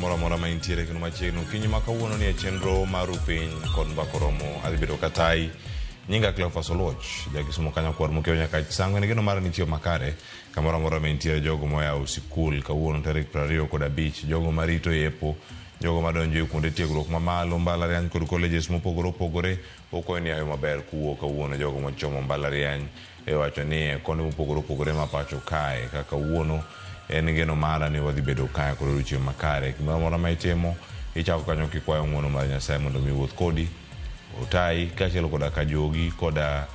mora mora ma intiere kendo machiegni kinyi ma kawuono ni chenro mar piny kod mbakoromo adhibedo katai nyinga Cleophas Oluoch jakisomo kanyo kwar mokeo nyaka sango ne geno mar ni tiyo makare kamora mora ma intiere jogo moya sikul kawuono tarik 25 jogo marito yepo jogo madonjo e kuonde tiegruok mamalo mbalariany kod colleges mopogore opogore okoyo ni ayo maber kuwo kawuono jogo mochomo mbalariany e wacho ni koni mopogore opogore ma pacho kae kaka wuono en geno mara ni wadhi bedo kae kod odiochieng' makare kimoro mora ma itimo ichako kanyo kikwayo ng'wono mar Nyasaye mondo mi wuoth kodi otai kaachiel koda ka jogi koda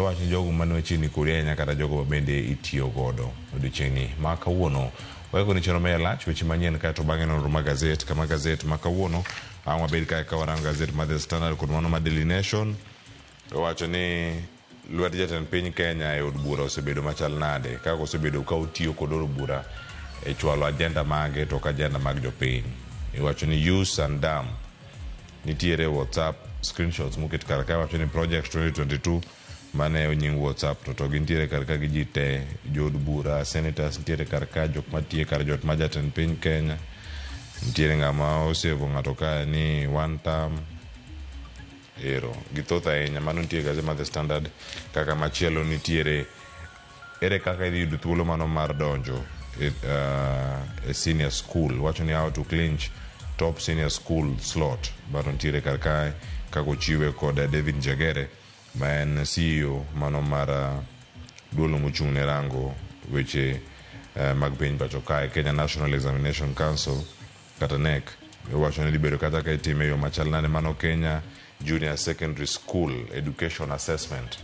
wacho jogo mane chini kodi ahinya kata jogo bende itiyo godo odiochieng'ni ma kawuono weko ni chero me lach weche manyien kae to bang'e nonro mag gazet kama gazet ma kawuono ang' wabed kae ka warango gazet mar The Standard kod mano mar Daily Nation wacho ni lwet jatend piny Kenya e od bura osebedo machal nade kaka osebedo ka otiyo kod od bura e chwalo agenda mage to ka agenda mag jopiny iwacho ni use and dam nitiere WhatsApp screenshots moket kar ka wacho ni project 2022 mane onying WhatsApp to gintiere kar ka gi ji te jod bura senators nitiere kar ka jok matiye kar jot ma jatend piny Kenya nitiere ng'ama osevo ng'ato ka ni one term ero githoth ahinya mano nitie gazet mar The Standard kaka machielo nitiere ere kaka idhi yudo thuolo mano mar donjo e senior school wacho ni how to clinch top senior school slot mano nitiere kar kae kaka ochiwe kod David Njagere ma en CEO mano mar duolo mochung' ne rango weche mag piny pacho kae Kenya National Examination Council kata NEC wacho ni dhi bedo kata ka itime yo machal nade mano Kenya Junior Secondary School Education Assessment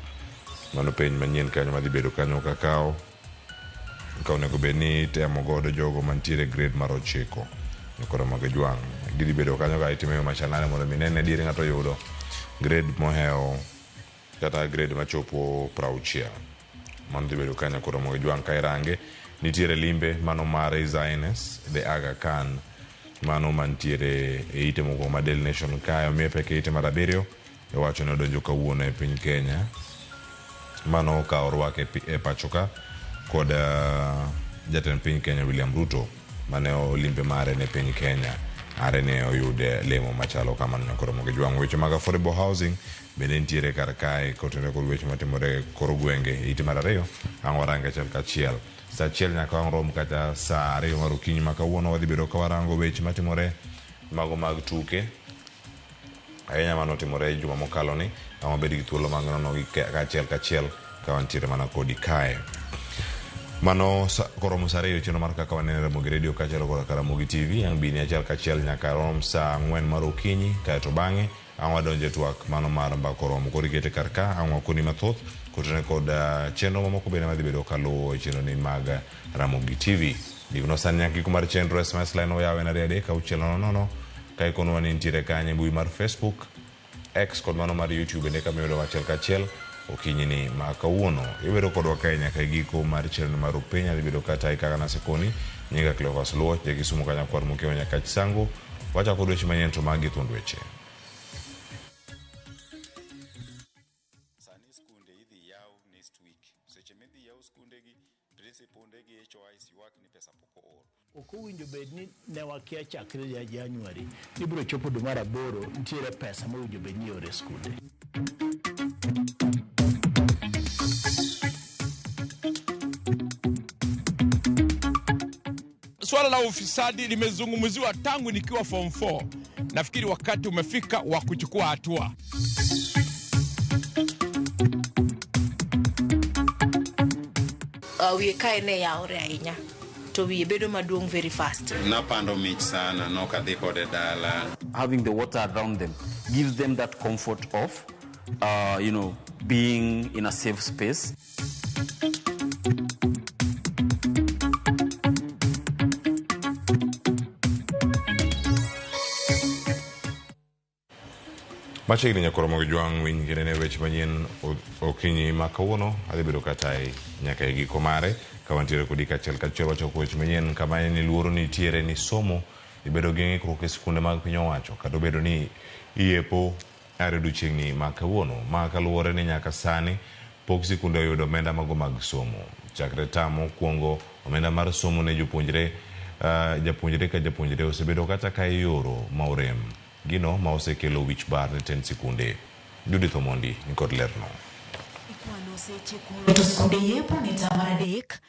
mano penj manyien kanyo madhi bedo kanyo kakao onego bed ni temo godo jogo mantiere grade mar 9 koro mag jwang' gidhi bedo kanyo ka itime yo machal nade mondo minene diere ng'ato yudo grade moheo kata grade machopo 60 mano dhi bedo kanyo koro mag jwang' ka irange nitiere limbe mano mar Zionist the Aga Khan mano mantiere e ite moko ma Daily Nation kayo mie peke ite mar 7 wacho ni odonjo kawuono e piny Kenya mano ka orwake e pachoka kod jatend piny Kenya William Ruto mane olimbe mare ne piny Kenya are ne oyude lemo machalo kamano koro moge jwang' weche mag affordable housing bende nitiere kar kae kotene kod weche matimore koro gwenge ite mar 2 ang' warange achiel kachiel sa achiel nyaka wang' rom kata sa 2 mar okinyi ma kawuono wadhi bedo ka warango weche matimore mago mag tuke ahinya mano timore juma mokalo ni ang' wabed gi thuolo mag nono gi kachiel kachiel ka wantiere mana kodi kae mano koromo sa 2 cheno mar kaka wanene Ramogi Radio kachiel kod Ramogi TV ang' bini achiel kachiel nyaka rom sa 4 mar okinyi kae to bang'e ang' wadonje twak mano mar mbakoromo koro ikete kar ka ang' wakoni mathoth kotene kod chenro mamoko bende madhi bedo kaluwo e chenro ni mag Ramogi TV digno sani nyaka giko mar chenro SMS line oyawe na 3:600 ka ikonwa ni nitiere kanye mbui mar Facebook X kod mano mar YouTube bende ka miyudo achiel kachiel okinyi ni ma kawuono ibedo kodwa kae nyaka giko mar chenro mar piny adhi bedo kata kaka nasekoni nyinga Cleophas Oluoch jakisomo kanyo kwar mokeo nyaka sango wachako dweche manyien to magi thuond weche okowinjo bed ni ne wakia chakre ya January ibiro chopo dwe mar 8 nitiere pesa mowinjo bed ni ore skunde. Swala la ufisadi limezungumziwa tangu nikiwa form 4. Nafikiri wakati umefika wa kuchukua hatua. We kaine ya ore ahinya to we bedo maduong very fast napando mich sana no kadhi kode dala having the water around them gives them that comfort of being in a safe space. machiegni nyakoro mogi jwang' winy kinene weche manyien okinyi ma kawuono adhi bedo katai nyaka e giko mare ka wantiere kodi kachiel kachiel wachoko weche manyien kama ni luoro nitiere ni somo ibedo gi ng'ikruok e sikunde mag piny owacho kata obedo ni iepo are odiochieng'ni ma kawuono ma kaluwore ni nyaka sani pok sikunde oyudo omenda mago mag somo chakre tamo kuongo omenda mar somo ne jopuonjre japuonjre osebedo kata ka yoro maurem gino ma osekelo wich bar ne ten sikunde. Judith Omondi nikod lerno. Ikwano seche to skunde yepo ni tamara dek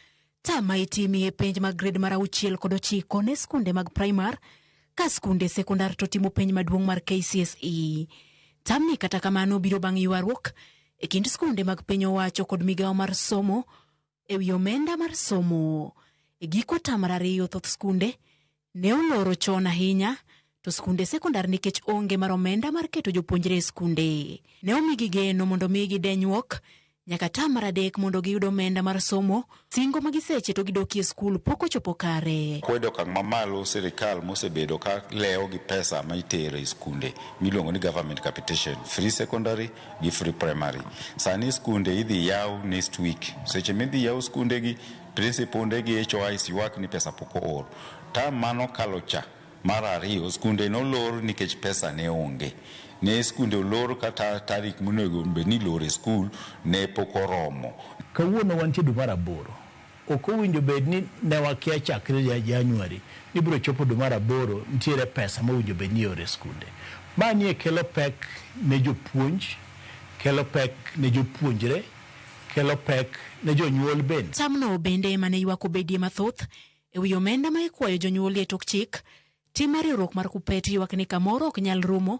tama itimi e penj mag grade mar 6 kod 9 ne skunde mag primar ka skunde sekondar to timo penj maduong' mar KCSE. Tamni kata kamano biro bang' ywaruok e kind skunde mag piny owacho kod migawo mar somo e wi omenda mar somo. E giko tamara 2 thoth skunde ne oloro chon ahinya to skunde sekondar nikech onge mar omenda mar keto jopuonjre e skunde. Ne omigi geno mondo migi denyuok nyaka tamara 3 mondo giyud omenda mar somo, singo magiseche to gidokie skul pok ochopo kare. Kwedo kang' mamalo sirikal mosebedo ka leo gi pesa ma itere e skunde miluongo ni government capitation, free secondary gi free primary. Sani skunde idhi yaw next week. Seche midhi yaw skunde gi principal gi HOIs ywak ni pesa pok oor. Tam mano kalo cha mar 2 skunde no lor nikech pesa ne onge. Ne skunde olor kata tarik monego bedni lor skul ne pok oromo. Kawuono wantie dwe mar 8. Ok owinjo bed ni ne wakia chakre January ni biro chopo dwe mar 8 nitiere pesa ma owinjo bed ni ore skunde. Manie kelo pek ne jopuonj, kelo pek ne jopuonjre, kelo pek ne jonyuol bende. Tamno bende mane ywak obedie mathoth e wi omenda ma ikwayo jonyuol e tok chik. Tim mar riwruok mar KUPPET ywak ni kamoro ok nyal rumo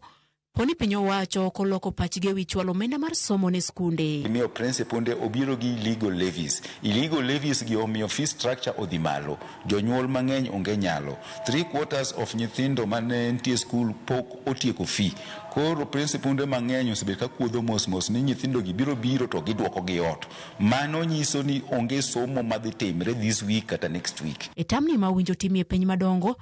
poni piny owacho ok oloko pachgi wi chwalo omenda mar somo ne skunde. Miyo principal obiro gi illegal levies. Illegal levies gi omiyo fee structure odhi malo. Jonyuol mang'eny onge nyalo. 3/4 of nyithindo mane nitie skul pok otieko fee. Koro principal mang'eny osebedo ka kuodho mos ni nyithindo gi biro to giduoko gi ot. Mano nyiso ni onge somo madhi timre this week kata next week. E tamni ma winjo timie penj madongo,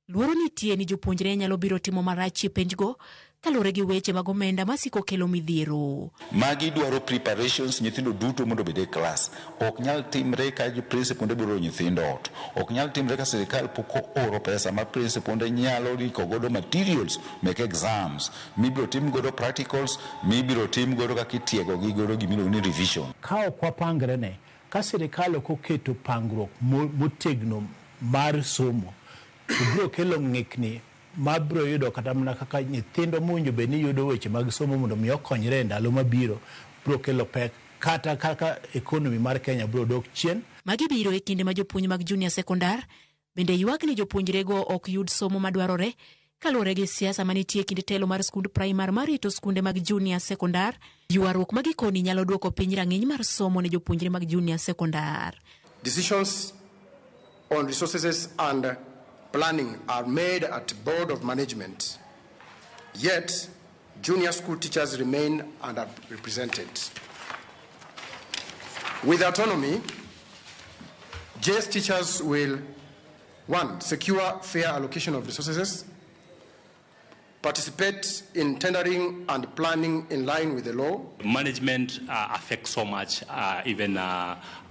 luoro nitie ni jopuonjre nyalo biro timo marach e penjgo kalore gi weche mag omenda masiko kelo midhiero. Magi dwaro preparations nyithindo duto mondo bede klas. Ok nyal timre ka principal biro nyithindo ot. Ok nyal timre ka sirikal pok oro pesa ma principal nyalo riko godo materials mek exams. Mibiro tim godo practicals, mibiro tim godo kaka itiego gi godo gimiro ni revision. Ka ok wapangre ne, ka sirikal ok oketo pangruok motegno mar somo, biro kelo ng'ikni mabro yudo kata mana kaka nyithindo mowinjo bed ni yudo weche mag somo mondo mi okonyre e ndalo mabiro, biro kelo pek kata kaka economy mar Kenya biro dok chien. Magi biro e kinde ma jopuonj mag junior sekondar bende ywak ni jopuonjrego ok yud somo madwarore kalore gi siasa manitie e kind telo mar skund primar marito skunde mag junior sekondar. Ywaruok magikoni nyalo duoko piny rang'iny mar somo ne jopuonjre mag junior sekondar. Decisions on resources and planning are made at board of management, yet junior school teachers remain underrepresented. With autonomy, JS teachers will, 1, secure fair allocation of resources, participate in tendering and planning in line with the law. Management affects so much, even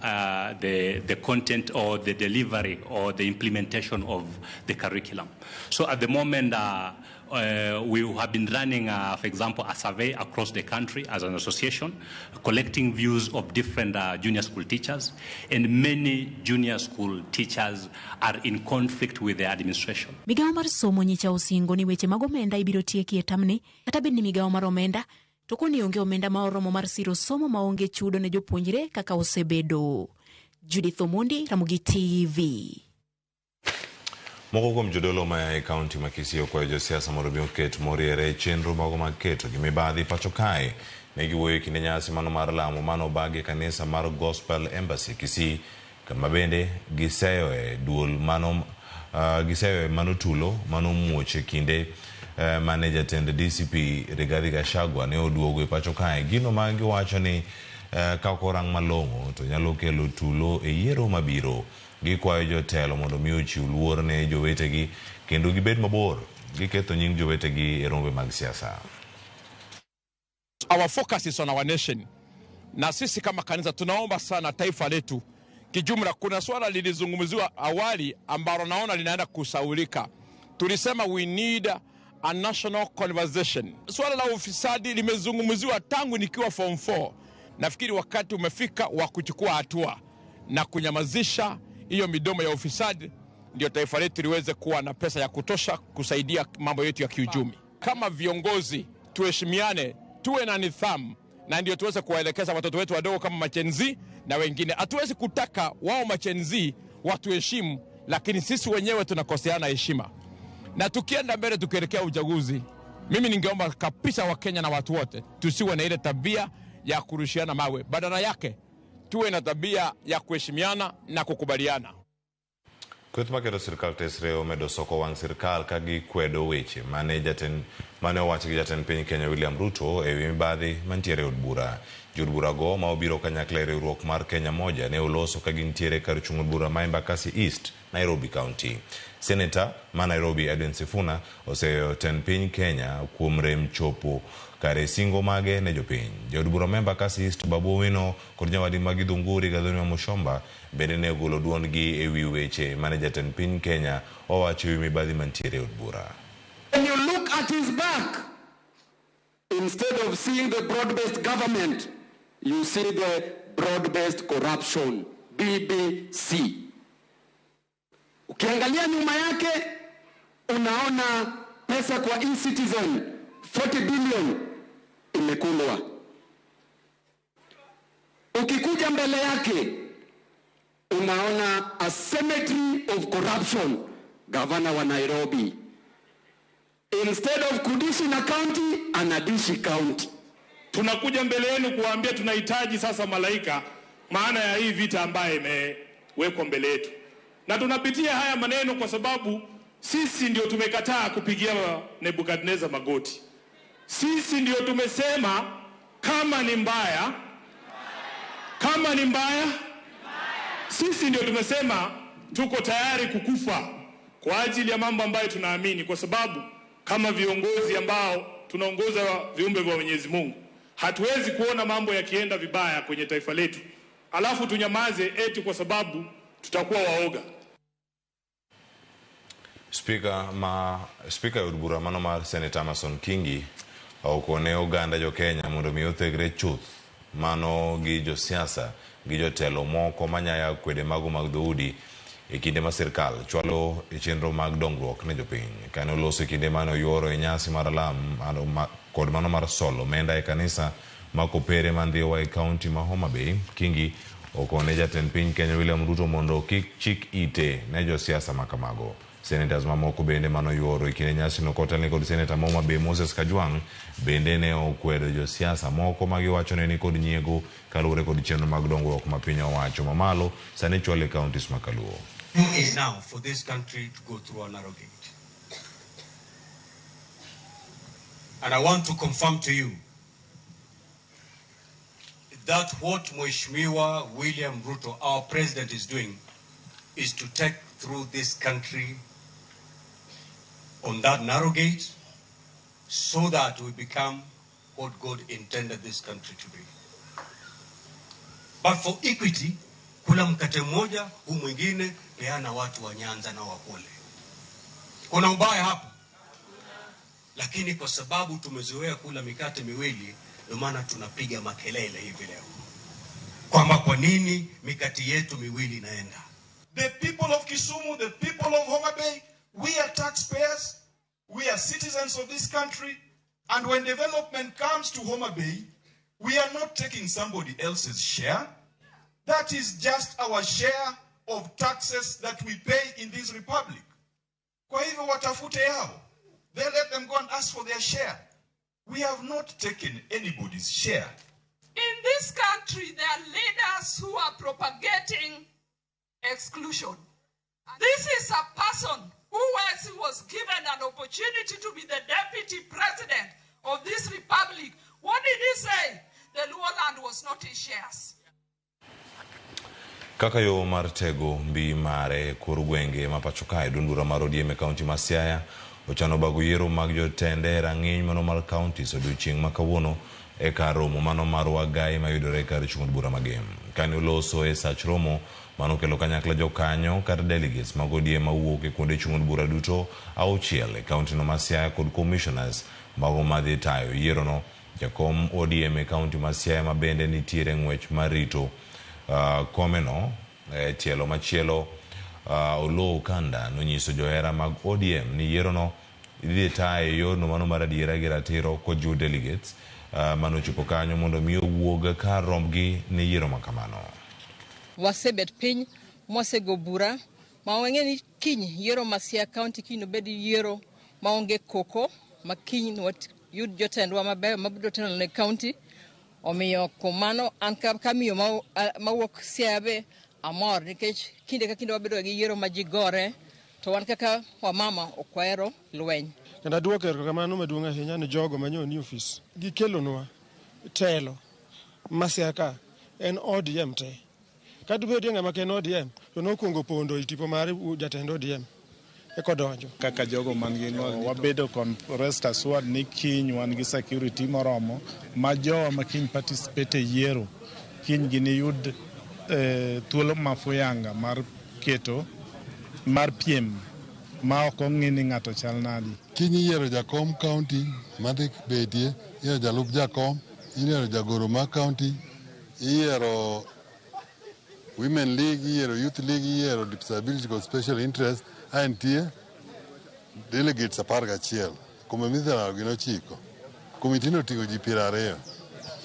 the content or the delivery or the implementation of the curriculum. So at the moment, we have been running, for example, a survey across the country as an association, collecting views of different junior school teachers, and many junior school teachers are in conflict with the administration. Migawo mar somo nyicha osingo ni weche mag omenda ibiro tieki e tamni, kata bed ni migawo mar omenda to koni onge omenda ma oromo mar siro somo ma onge chudo ne jopuonjre kaka osebedo. Judith Omondi, Ramogi TV. Moko kuom jodolo ma e kaunti ma Kisii okwayo josiasa mondo omi oket moriere chenro mago mag keto gi mibadhi pacho kae. Ne giwuoyo kinde nyasi mano mar lamo mano bagi kanisa mar Gospel Embassy Kisii, kama bende giseyo duol mano mano tulo mano muoche kinde mane jatend DCP Rigathi Gachagua ne oduogo e pacho kae. Gino ma giwacho ni ka korang malong'o to nyalo kelo tulo e yiero mabiro. Gikwayo jotelo mondo mi ochiw luor ne jowetegi kendo gibed mabor giketho nying jowetegi e rombe mag siasa. Our focus is on our nation. Na sisi kama kanisa tunaomba sana taifa letu kijumla. Kuna swala lilizungumziwa awali ambalo naona linaenda kusaulika. Tulisema we need a national conversation. Swala la ufisadi limezungumziwa tangu nikiwa form 4. Nafikiri wakati umefika wa kuchukua hatua na kunyamazisha hiyo midomo ya ufisadi ndio taifa letu liweze kuwa na pesa ya kutosha kusaidia mambo yetu ya kiuchumi. Kama viongozi tuheshimiane, tuwe na nidhamu, na ndio tuweze kuwaelekeza watoto wetu wadogo kama machenzi na wengine. Hatuwezi kutaka wao machenzi watuheshimu, lakini sisi wenyewe tunakoseana heshima. Na tukienda mbele tukielekea uchaguzi, mimi ningeomba kabisa Wakenya na watu wote tusiwe na ile tabia ya kurushiana mawe. Badala yake tuwe na tabia ya kuheshimiana na kukubaliana. Kweth makero sirkal tesre omedo soko wang sirkal kagi kwedo weche mane owacho gi jatend piny Kenya William Ruto ewi mibadhi mantiere od bura. Jod bura go ma obiro kanyakla e riwruok mar Kenya Moja ne oloso ka gintiere kar chung od bura ma Embakasi East, Nairobi County. Senator ma Nairobi Edwin Sifuna oseyo tend piny Kenya kuom rem chopo kare singo mage ne jopiny. Jod bura ma Embakasi East Babu Owino kod nyawadi magi Dhunguri Gathoni Mushomba bende ne ogolo duondgi ewi weche mane jatend piny Kenya owacho ewi mibadhi mantiere od bura. When you look at his back, instead of seeing the broad-based government, you see the broad-based corruption, BBC. Ukiangalia nyuma yake, unaona pesa kwa e-Citizen, 40 billion imekulwa. Ukikuja mbele yake, unaona a cemetery of corruption, governor wa Nairobi. Instead of Kudishina County, Anadishi County. Tunakuja mbele yenu kuambia tunahitaji sasa malaika, maana ya hii vita ambaye imewekwa mbele yetu. Na tunapitia haya maneno kwa sababu sisi ndio tumekataa kupigia Nebukadneza magoti. Sisi ndio tumesema kama ni mbaya, sisi ndio tumesema tuko tayari kukufa kwa ajili ya mambo ambayo tunaamini, kwa sababu kama viongozi ambao tunaongoza viumbe vya Mwenyezi Mungu, hatuwezi kuona mambo yakienda vibaya kwenye taifa letu alafu tunyamaze eti kwa sababu tutakuwa waoga. Speaker od bura mano mar Senator Amason Kingi okone oganda jo Kenya mondo mi othegre chuth mano gi jo siasa gi jotelo moko manyaya kwede mago mag dhoudi e kinde ma sirkal chwalo e chenro mag dongruok ne jopiny. Kane oloso kinde mane oyuoro e nyasi mar alam kod mano mar solo menda e kanisa ma Kopere mandhiwa e kaunti ma Homa Bay, Kingi okone jatend piny Kenya William Ruto mondo kik chik ite ne jo siasa makamago. Senators mamoko bende mano yuoro e kinde nyasi no kotelne kod Senator ma Homa Bay Moses Kajwang' bende ne okwedo jo siasa moko ma giwacho ne ni kod nyiego kaluwore kod chenro mag dongruok ma piny owacho mamalo sani chwalo e counties ma Kaluo. Is now for this country to go through a narrow gate. And I want to confirm to you that what Mheshimiwa William Ruto, our president, is doing is to take through this country on that narrow gate so that we become what God intended this country to be. But for equity, kula mkate mmoja, huu mwingine peana watu wa Nyanza na Wapole. Kuna ubaya hapo. Lakini kwa sababu tumezoea kula mikate miwili, ndio maana tunapiga makelele hivi leo. Kwamba kwa nini mikate yetu miwili inaenda? The people of Kisumu, the people of Homa Bay, we are taxpayers, we are citizens of this country, and when development comes to Homa Bay, we are not taking somebody else's share. That is just our share of taxes that we pay in this republic. Kwa hivyo watafute yao. They let them go and ask for their share. We have not taken anybody's share. In this country, there are leaders who are propagating exclusion. This is a person who was given an opportunity to be the deputy president of this republic. What did he say? The Luo land was not his shares. Kaka yo mar tego mbi mare kor gwenge ma pacho kae dundura mar ODM e kaunti ma Siaya ochano bago yiero mag jotende rang'iny mano mar counties odiochieng' ma kawuono e kar romo mano mar Wagai mayudore kar chung bura magem. Kane oloso e sach romo mano kelo kanyakla jokanyo kar delegates mag ODM mawuok e kuonde chung bura duto auchiel e kaunti no ma Siaya kod commissioners mago madhi tayo yiero no. Jakom ODM e kaunti ma Siaya ma bende nitiere ng'wech marito komeno tielo machielo Oloo Kanda nonyiso johera mag ODM ni yierono idhi tae yorno mano mar adiera gi ratiro kod jo delegates mano chopo kanyo mondo mi owuog kar rombgi ne yiero makamano. Wasebet piny mwasego bura ma wang'e ni kiny yiero ma Siaya County kiny obed yiero maonge koko ma kiny yud jotendwa mabeyo mabiro telo ne county. Omiyo kuom mano an kamiyo mawuok Siaya be amor nikech kinde ka kinde wabedo gi yiero ma ji gore to wan kaka wamama okwero lweny. Kendo aduoko erokamano maduong' ahinya ne jogo manyo ni ofis gikelonwa telo ma Siaya ka en ODM te. Ka dibedi ng'ama ken ODM to nokuongo pondo e tipo mar jatend ODM ekodonjo. Kaka jogo man gi wabedo rest assured ni kiny wan gi security moromo ma jowa ma kiny participate e yiero kiny gini yud thuolo mafuyanga mar keto mar piem ma ok ong'e ni ng'ato chal nadi. Kiny yiero jakom county madhi betie, yiero jalup jakom, yiero jagoro ma county, yiero Women League, yiero Youth League, yiero Disability with Special Interest, antie delegates 11. Come mizera gino chiko. Committee no tigo ji 20.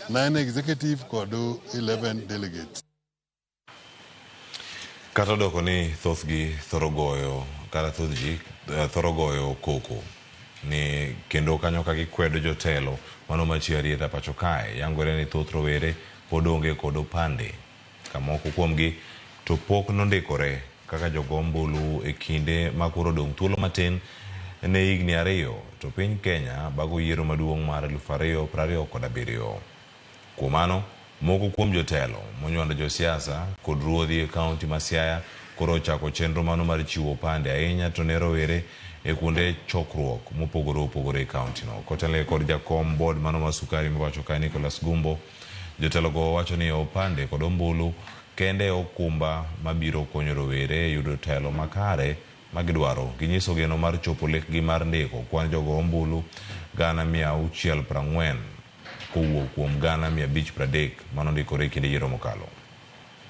9 executive kod 11 delegates. Kata doko ni thothgi thorogoyo kata thothji thorogoyo koko ni kendo kanyo ka gikwedo jotelo mano machi arieta pacho kae yangore ni thoth rowere pod onge kod opande kamoko kuomgi to pok nondikore kaka jogombulu e kinde ma koro dong' thuolo matin ne higni 2 to piny Kenya bago yiero maduong' mar 2027. Kuom mano moko kuom jotelo monywando josiasa kod ruodhi e kaunti ma Siaya koro chako chenro mano mar chiwo opande ahinya to ne rowere e kuonde chokruok mopogore opogore e kaunti no. Kotele kod jakom board mano ma Sukari mawacho ka Nicholas Gumbo, jotelo go wacho ni opande kod ombulu kende okumba mabiro konyo rowere yudo telo makare magidwaro. Ginyiso geno mar chopo lekgi mar ndiko kwan jogo ombulu 640 kowuok kuom 530 mano ndikore kinde yiero mokalo.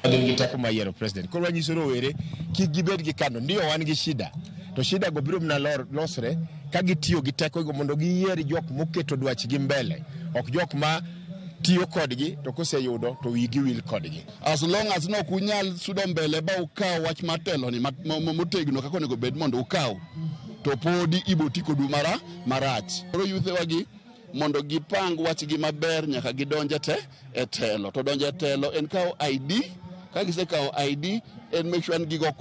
Gi teko ma yiero president koro wanyiso rowere kik gibed gi kando ndio wan gi shida to shida go biro mna losre ka gitiyo gi teko go mondo giyier jok moketo dwachgi mbele ok jok ma tiyo kodgi to koseyudo to wigi wil kodgi. As long as no kunyal sudo mbele ba ukaw wach matelo ni motegno kako nego bed mondo ukaw to podi iboti kodu marach. Koro yuthe wagi mondo gipang wachgi maber nyaka gidonje te e telo to donje telo en kaw ID ka gisekaw ID en make sure gigo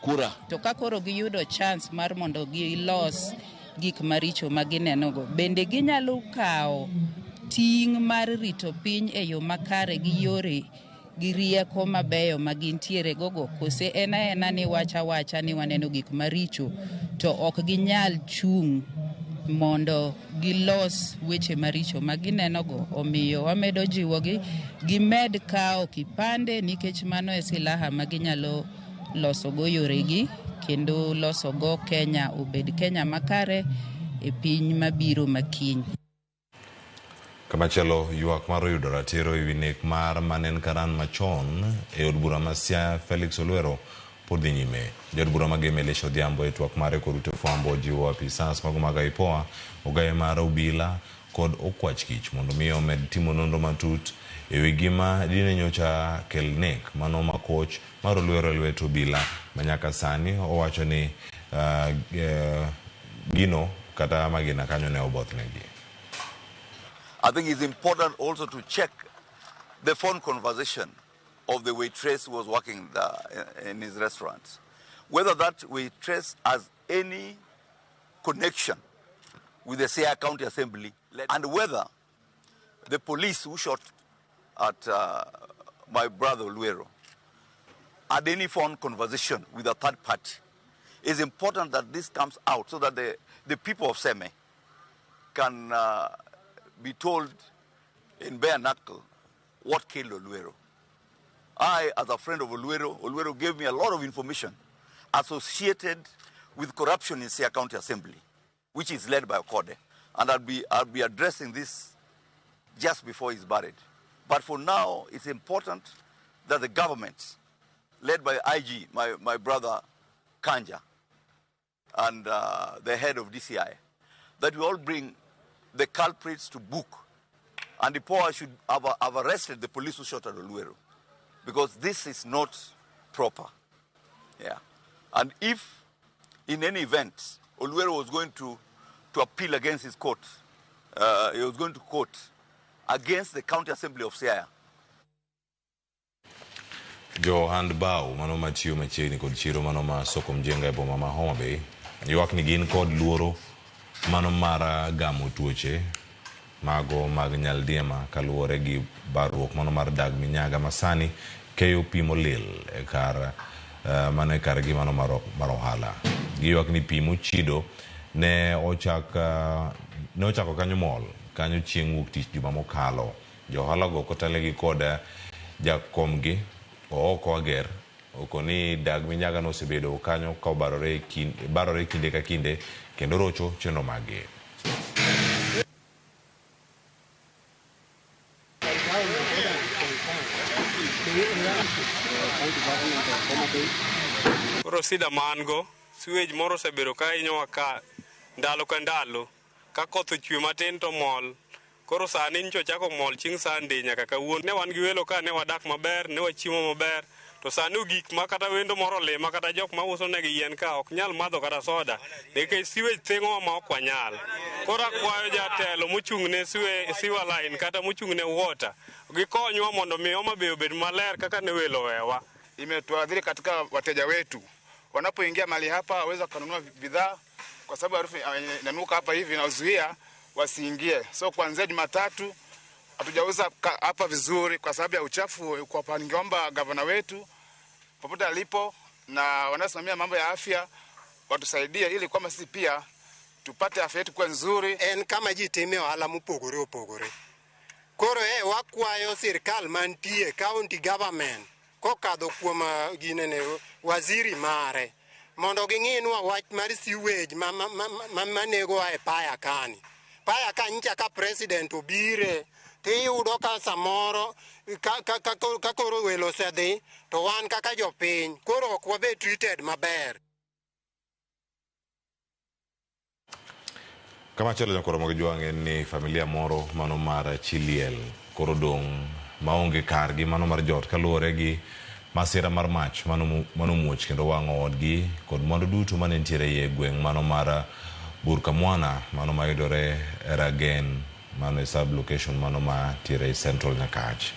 kura to ka koro giyudo chance mar mondo gilos gik maricho magineno go bende ginyalo kaw ting' mar rito piny e yo makare gi yore gi rieko mabeyo magintiere gogo kose ena ni wacha ni waneno gik maricho to ok ginyal chung' mondo gilos weche maricho magineno go. Omiyo wamedo jiwogi gimed kawo kipande nikech mano e silaha maginyalo loso go yoregi kendo loso go Kenya obed Kenya makare e piny mabiro makiny. Kamachelo ywak mar yudo ratiro ewi nek mar manen karan machon e od bura ma Siaya Felix Olwero pod dhi nyime. Jod bura mageme Lesho Odhiambo e twak mare kod ute fwambo jiwo apisas mago mag IPOA ogaye mar obila kod okwach kich mondo mi omed timo nonro matut ewi gima dine nyocha kel nek mano makoch mar Olwero e lwet obila manyaka sani owacho ni gino kata magina kanyo ne obothnegi. I think it's important also to check the phone conversation of the waitress who was working in his restaurant. Whether that waitress has any connection with the Siaya County Assembly and whether the police who shot at my brother Olwero had any phone conversation with a third party. It's important that this comes out so that the people of Seme can be told in bare knuckle what killed Olwero. I, as a friend of Olwero gave me a lot of information associated with corruption in Siaya County Assembly, which is led by Okode. And I'll be addressing this just before he's buried. But for now, it's important that the government, led by IG, my brother Kanja and the head of DCI, that we all bring the culprits to book, and the IPOA should have arrested the police who shot at Oluero, because this is not proper. Yeah. And if in any event Oluero was going to appeal against his court, he was going to court against the County Assembly of Siaya. Jo handbao mano machio machiegni kod chiro mano ma soko mjenga e boma ma Homa Bay ywak ni gin kod luoro mano mara gamo tuoche mago mag nyaldiema kaluwore gi barruok mano mar dag minyaga masani keyo pimo lil e kar mano e kar gi mano mar ohala. Ywak ni pimo chido ne ochako kanyo mol kanyo chieng' wuok tich juma mokalo. Johala go kotele gi kod jakomgi oko ager okoni dag minyaga no sebedo kanyo ka barore kinde ka kinde kendo rocho chenro mage. Koro sida mango sewage moro sebedo ka inyowa ka ndalo ka ndalo ka koth ochwe matin to mol. Koro sani ncho chako mol chieng' Sunday nyaka kawuono. Ne wan gi welo ka ne wadak maber, ne wachiemo maber. To sani gik ma kata wendo moro lema kata jok ma uso negi yien ka ok nyal madho kata soda nikech sewage thengo ma ok wanyal. Koro akwayo jatelo mochung'ne sewer line kata mochung'ne water gikonywa mondo mi Homa Bay obed maler kaka ne welo wewa. Imetuadhiri katika wateja wetu wanapoingia mali hapa waweza kununua bidhaa, kwa sababu harufu inanuka hapa hivi inazuia wasiingie. So kuanzia Jumatatu hatujauza hapa vizuri kwa sababu ya uchafu. Kwa pangeomba gavana wetu popote alipo na wanasimamia mambo ya afya watusaidie ili kwamba sisi pia tupate afya yetu kwa nzuri. En kama jitime ohala mopogore. Koro wakwayo sirkal mantie county government kokadho kuom ginene waziri mare mondo ging'inwa wach mar sewage manego e paya kani. Paya kancha ka president obire tiyudo ka samoro ka koro welo sedhi to wan kaka jopiny koro ok wabe treated maber. Kama chelo nyakoro mag jwang'e ni familia moro mano mar Chiliel koro dong' maonge kargi mano mar jot kaluwore gi masira mar mach mano muoch kendo wang'o odgi kod mwandu duto mane nitiere e gweng' mano mar Burkamwana mano mayudore e Ragen mano e sub location mano ma tiere e Central Nyakach.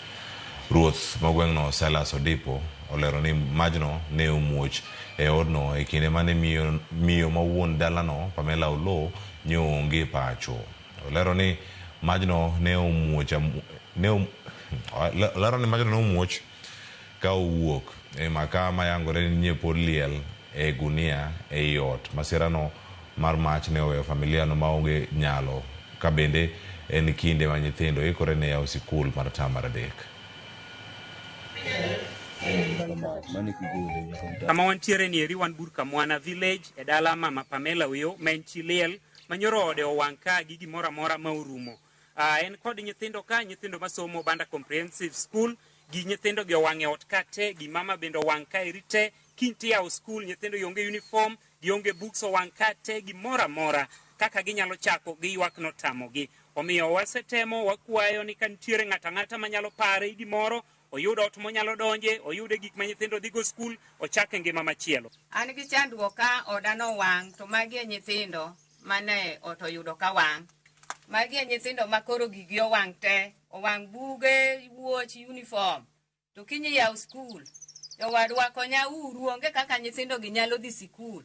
Ruoth magweng'no Silas Odipo olero ni majno ne omuoch e odno e kinde mane miyo ma wuon dalano Pamela Oloo nyonge pacho. Olero ni majno ne omuoch ka owuok e maka mayangore ni nyiepo liel e gunia e yot. Masirano mar mach ne oweyo familia no maonge nyalo ka bende en kinde ma nyithindo ikore ne yawo sikul mar tamar adek. Kama wantiere ni wan Burkamwana village e dala mama Pamela Uyo men Chiliel manyoro ode owang' ka gi gimoro amora ma orumo. En kod nyithindo ka nyithindo masomo Banda Comprehensive School gi nyithindo gi owang' e ot ka te gi mama bende owang' ka irite kinti yawo school nyithindo yonge uniform gionge books owang' ka te gimoro amora kaka ginyalo chako gi ywak no tamogi. Omiyo wasetemo wakwayo ni ka nitiere ng'ata manyalo pare gimoro oyudo ot monyalo donje oyude gik ma nyithindo dhigo school ochake ngima machielo. An gi chandruok ka oda no wang' to magi nyithindo mane ot oyudo ka wang'. Magi nyithindo makoro gigi owang' te owang' buge wuoch uniform to kinyi yaw school jowadwa konya uru onge kaka nyithindo gi nyalo dhi sikul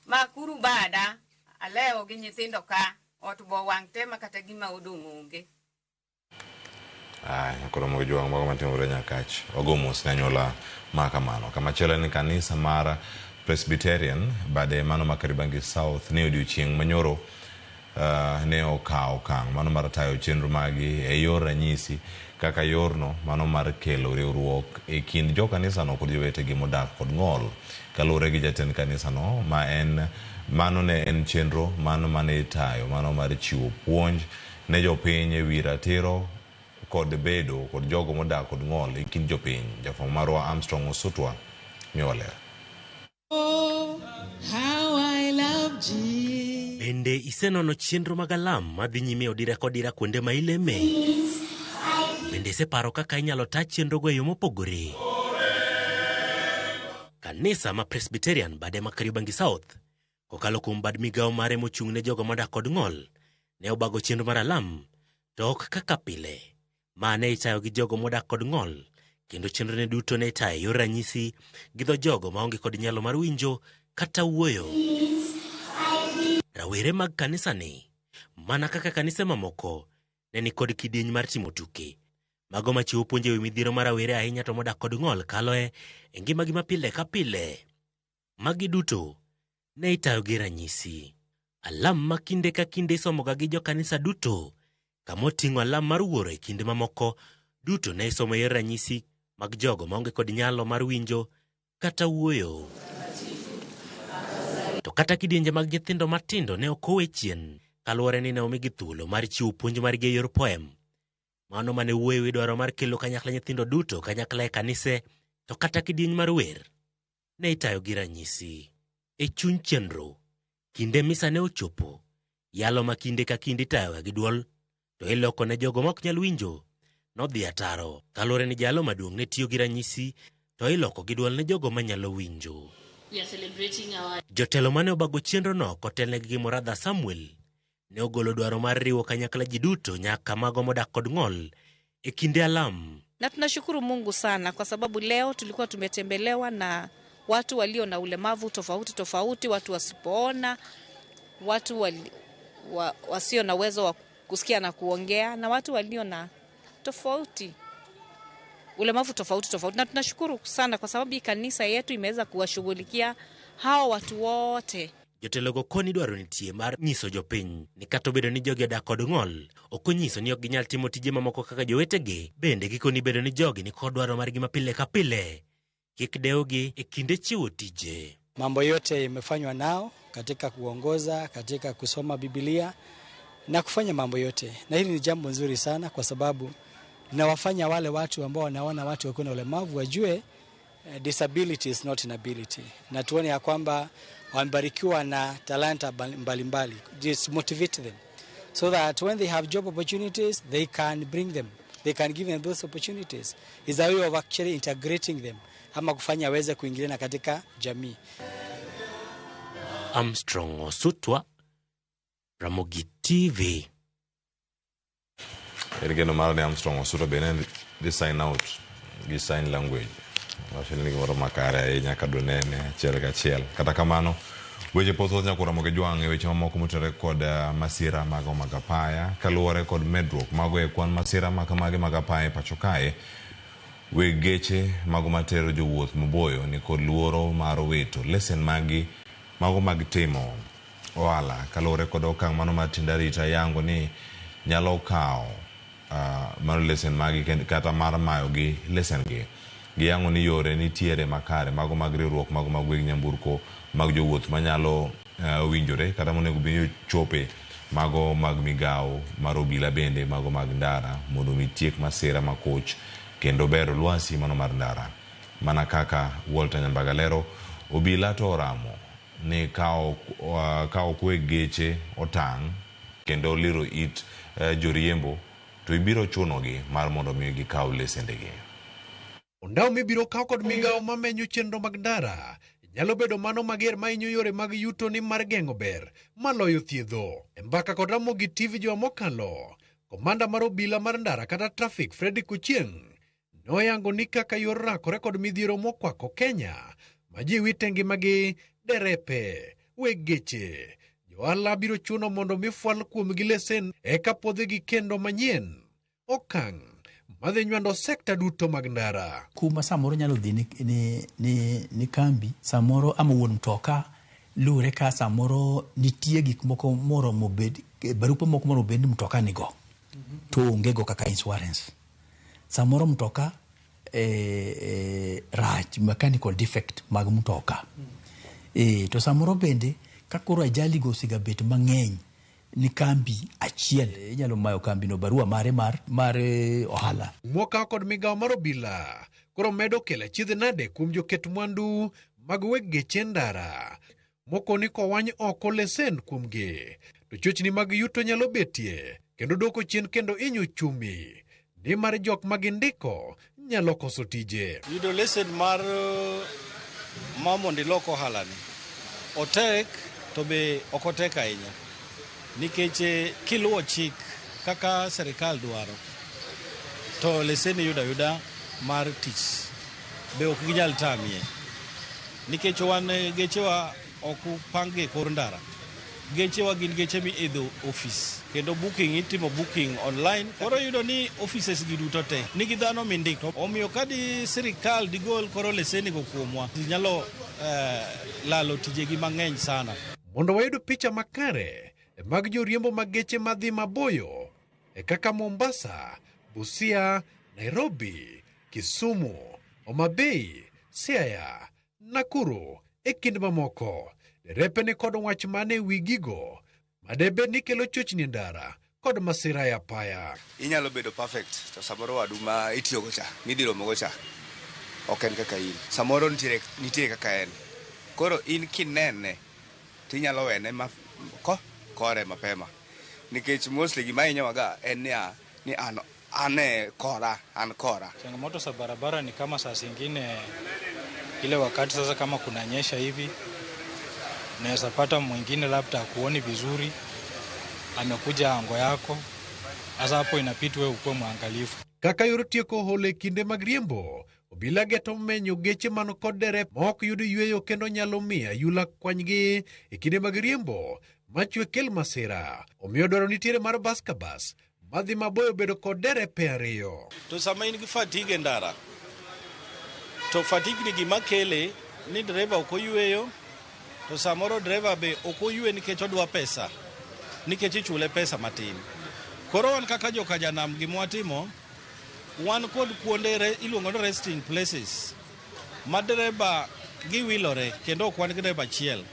makuru bada aleo gi nyithindo ka ot bo wang' te makata gima odong' onge. Koro mo jwang' mago matimore Nyakach ogomos ne anyola makamano. Kama chelo ni kanisa mar Presbyterian bade mano Makaribangi South ne odiochieng' manyoro ne okawo okang' mano mar tayo chenro magi e yor ranyisi kaka yorno mano mar kelo riwruok e kind jo kanisa no kod jowetegi modak kod ng'ol. Kaluwore gi jatend kanisa no mano ne en chenro mano mane tayo mano mar chiwo puonj ne jopiny e wi ratiro kod bedo kod jogo modak kod ng'ol e kind jopiny. Jafwambo marwa Armstrong Osutwa miolera. Bende isenono chenro mag alam madhi nyime odira kodira kuonde ma ileme. Bende separo kaka inyalo ta chenro go e yo mopogore. Kanisa ma Presbyterian bade ma Kariobangi South kokalo kuom bad migawo mare mochung' ne jogo modak kod ng'ol ne obago chenro mar alam to ok kaka pile mane itayo gi jogo modak kod ng'ol, kendo chenro ne duto ne itayo yor ranyisi gi dho jogo maonge kod nyalo mar winjo kata wuoyo. Rawere mag kanisa ni mana kaka kanisa mamoko ne ni kod kidieny mar timo tuke mago machiwo puonje wi midhiero mar rawere ahinya to modak kod ng'ol kaloe e ngimagi mapile ka pile. Magi duto ne itayo gi ranyisi. Alam ma kinde ka kinde isomoga gi jo kanisa duto, kamoting'o alam mar wuoro e kinde mamoko duto ne isomo yor ranyisi mag jogo maonge kod nyalo mar winjo kata wuoyo. To kata kidienje mag nyithindo matindo ne okowe chien kaluwore ni ne omigi thuolo mar chiwo puonj margi e yor poem. Mano mane wuoyo wi dwaro mar kelo kanyakla nyithindo duto kanyakla e kanise, to kata kidieny mar wer ne itayo gi ranyisi. E chuny chenro, kinde misa ne ochopo, yalo ma kinde ka kinde itayo gi duol, to iloko ne jogo mok nyal winjo nodhi ataro. Kaluwore ni jalo maduong' ne tiyo gi ranyisi, to iloko gi duol ne jogo manyalo winjo. Jotelo mane obago chenro no kotelnegi gi Moradha Samuel ne ogolo dwaro mar riwo kanyakla ji duto nyaka mago modak kod ng'ol e kinde alam. Na tunashukuru Mungu sana kwa sababu leo tulikuwa tumetembelewa na watu walio na ulemavu tofauti tofauti, watu wasipoona, watu wasio na uwezo wa kusikia na kuongea, na watu walio na ulemavu tofauti tofauti. Na tunashukuru sana kwa sababu hii kanisa yetu imeweza kuwashughulikia hao watu wote. Jotelogo koni dwaro nitie mar nyiso jopiny ni kata bedo ni jogi odak kod ng'ol, ok onyiso ni ok ginyal timo tije mamoko kaka jowetegi. Bende gikoni bedo ni jogi ni kod dwaro margi mapile ka pile, kik deogi e kinde chiwo tije. Mambo yote imefanywa nao katika kuongoza, katika kusoma Biblia na kufanya mambo yote. Na hili ni jambo nzuri sana kwa sababu linawafanya wale watu ambao wanaona watu wako na ulemavu wajue disability is not inability. Na tuone ya kwamba wamebarikiwa na talanta mbalimbali. Just motivate them so that when they have job opportunities they can bring them. They can give them those opportunities. It's a way of actually integrating them, ama kufanya waweze kuingiliana katika jamii. Armstrong Osutwa, Ramogi TV. Erigeno marani Armstrong Osutwa bene the sign out, the sign language. Washini ni moro makare e nyaka donene chiel ka chiel. Kata kamano weche potho nyako Ramogi jwang' e weche mamoko motenore kod masira mago mag apaya kaluwore kod medruok mago e kwan masira makamagi mag apaya pacho kae. Weg geche mago matero jowuoth maboyo ni kod luoro mar wito lesen magi mago mag timo ohala kaluwore kod okang' mano mar Tindarita yango ni nyalo kawo mar lesen magi kata mar mayo gi lesen gi. Giyango ni yore nitiere makare mago mag riwruok mago mag weg nyamburko mag jowuoth manyalo winjore kata monego bini chope mago mag migawo mar obila bende mago mag ndara mondo mitiek masira makoch kendo bero lwasi mano mar ndara. Mana kaka Walter Nyambaga lero, obila to oramo ni kao kwe geche otang' kendo liro it joriembo to ibiro chunogi mar mondo mi gikaw lesendegi. Ondao mibiro kaw kod migawo mamenyo chenro mag ndara nyalo bedo mano mager mainyo yore mag yuto ni mar geng'o ber maloyo thiedho. E mbaka kod Ramogi TV juma mokalo, komanda mar obila mar ndara kata traffic Freddy Kuchieng noyango ni kaka yor rakore kod midhiero mokwako Kenya ma ji wite ngimagi, derepe, weg geche, johala biro chuno mondo mifwal kuomgi lesen eka podhigi kendo manyien. Okang' madhi nywando sekta duto mag ndara. Kuma samoro nyalo dhi ni kambi, samoro ama wuon mtoka lure ka samoro nitie gik moko moro mobed, barupe moko moro bed mtoka nigo. To ongego kaka insurance. Samoro mtoka rach, mechanical defect mag mtoka. To samoro bende kakoro ajali go siga bet mang'eny ni kambi achiel inyalo mayo kambi no barua mar ohala. Mwoka kod migawo mar obila koro medo kela chidh nade kuom joket mwandu mag weg geche ndara moko ni kowany oko lesen kuomgi. To chochni mag yuto nyalo betie kendo doko chien kendo inyo chumi. Ni mar jok magindiko nyalo koso tije. Yudo lesen mar mondo iloko ohalani otek to be ok otek ahinya, nikech kiluwo chik kaka serikal dwaro to lesen yuda mar tich be ok ginyal tamie, nikech wan gechewa ok pange kor ndara. Gechewa gin geche mi idho office kendo itimo booking online. Koro yudo ni offices gi duto te nigi dhano mindiko, omiyo kadi sirikal digol koro leseni go kuomwa nyalo lalo tijegi mang'eny sana. Mondo wayud picha makare mag joriembo mag geche madhi maboyo kaka Mombasa, Busia, Nairobi, Kisumu, Homa Bay, Siaya, Nakuru kind mamoko. Derepe ni kod wach mane wigigo madebe ni kelo chochni ndara kod masira ya paya. Inyalo bedo perfect to samoro wadu ma itiyogo cha midhiro mogo cha ok en kaka in. Samoro nitie kaka en. Koro in kinene tinyalo wene kore mapema. Nikech mostly gima inyawaga en ni an kora. Changamoto za barabara ni kama saa zingine ile wakati sasa kama kunanyesha hivi naweza pata mwingine labda kuoni vizuri, amekuja ango yako, sasa hapo inapiti wewe ukuwe mwangalifu. Kaka yoro tieko hole kinde mag riembo, obila geto menyo geche man kod derep mok yudo yweyo kendo nyalo miya yula kwanygi kinde mag riembo machwe kel masira. Omiyo dwaro nitiere mar bas ka bas madhi maboyo bedo kod derepe ariyo. To sama in gi fatigue ndara, to fatigue ni gima kele ni dereva ok oyweyo, to samoro driver be ok oywe nikech odwa pesa, nikech ichule pesa matin. Koro wan kaka joka janam gimwatimo, wan kod kuonde iluongo ni resting places ma dereba giwilore kendo ok wan gi dereba achiel.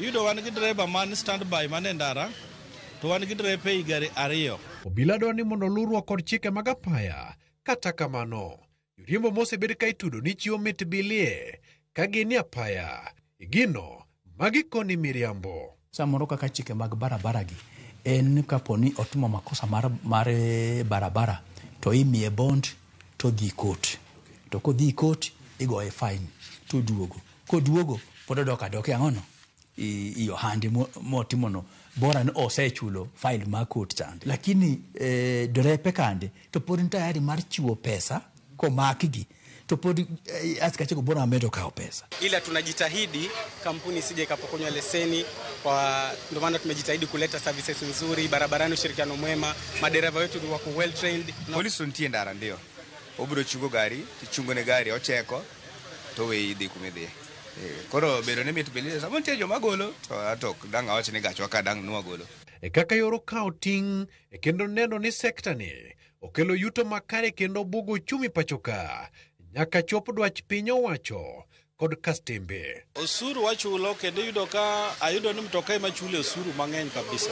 Yudo wan gi dereba man standby mane ndara, to wan gi derepe i gari ariyo. Obila dwaro ni mondo luruok kod chike mag apaya. Kata kamano, joriembo mosebed ka itudo ni chiwo mit bilie ka gin apaya. Igino magikoni miriambo. Samoro kaka chike mag barabara gi en kaponi otimo makosa mar barabara to imiye bond to dhi court. To kodhi court igoye fine to duogo. Koduogo pod dok adoke ang'ono iyo handi motimono bora ni osechulo file ma court chande. Lakini derepe kande to pod tayari mar chiwo pesa komakigi to pod asikacheko bora amedo kao pesa. Ila tunajitahidi kampuni sije ikapokonywa leseni, kwa ndio maana tumejitahidi kuleta services nzuri barabarani, ushirikiano mwema, madereva wetu wako well trained. Polisi nitie ndara ndio. Obiro chungo gari, tichungo ne gari ocheko to we idhi kumidhi. Koro bedo ne mit bilile samo nitie joma golo to atok dang awache ni gacho ka dang nuwa golo. Kaka yoro kao ting kendo neno ni sekta ni okelo yuto makare kendo bugo chumi pachoka. Nyaka chop dwach piny owacho kod kastembe. Osuru wachulo kendo yudo ka ayudo ni mtoka ema chule osuru mang'eny kabisa.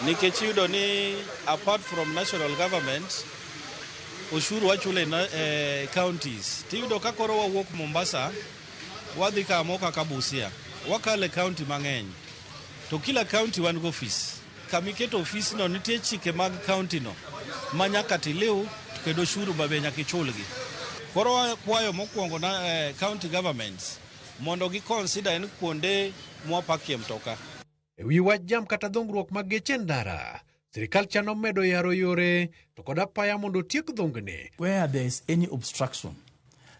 Nikech yudo ni apart from national government, osuru wachulo counties. Tiyudo ka koro wawuok Mombasa, wadhi kamo kaka Busia. Wakale county mang'eny. To kila county wan go office. Kamiketo office no nitie chike mag county no. Manyaka tiliu kendo osuru babe nyaka ichulgi. Koro kwayo mokwongo na county governments mondo gi consider en kuonde mwapakie mtoka. Ewi wach jam kata dhongruok mag geche ndara, sirikal chano medo yaro yore to kod apaya mondo tiek dhongni. Where there is any obstruction,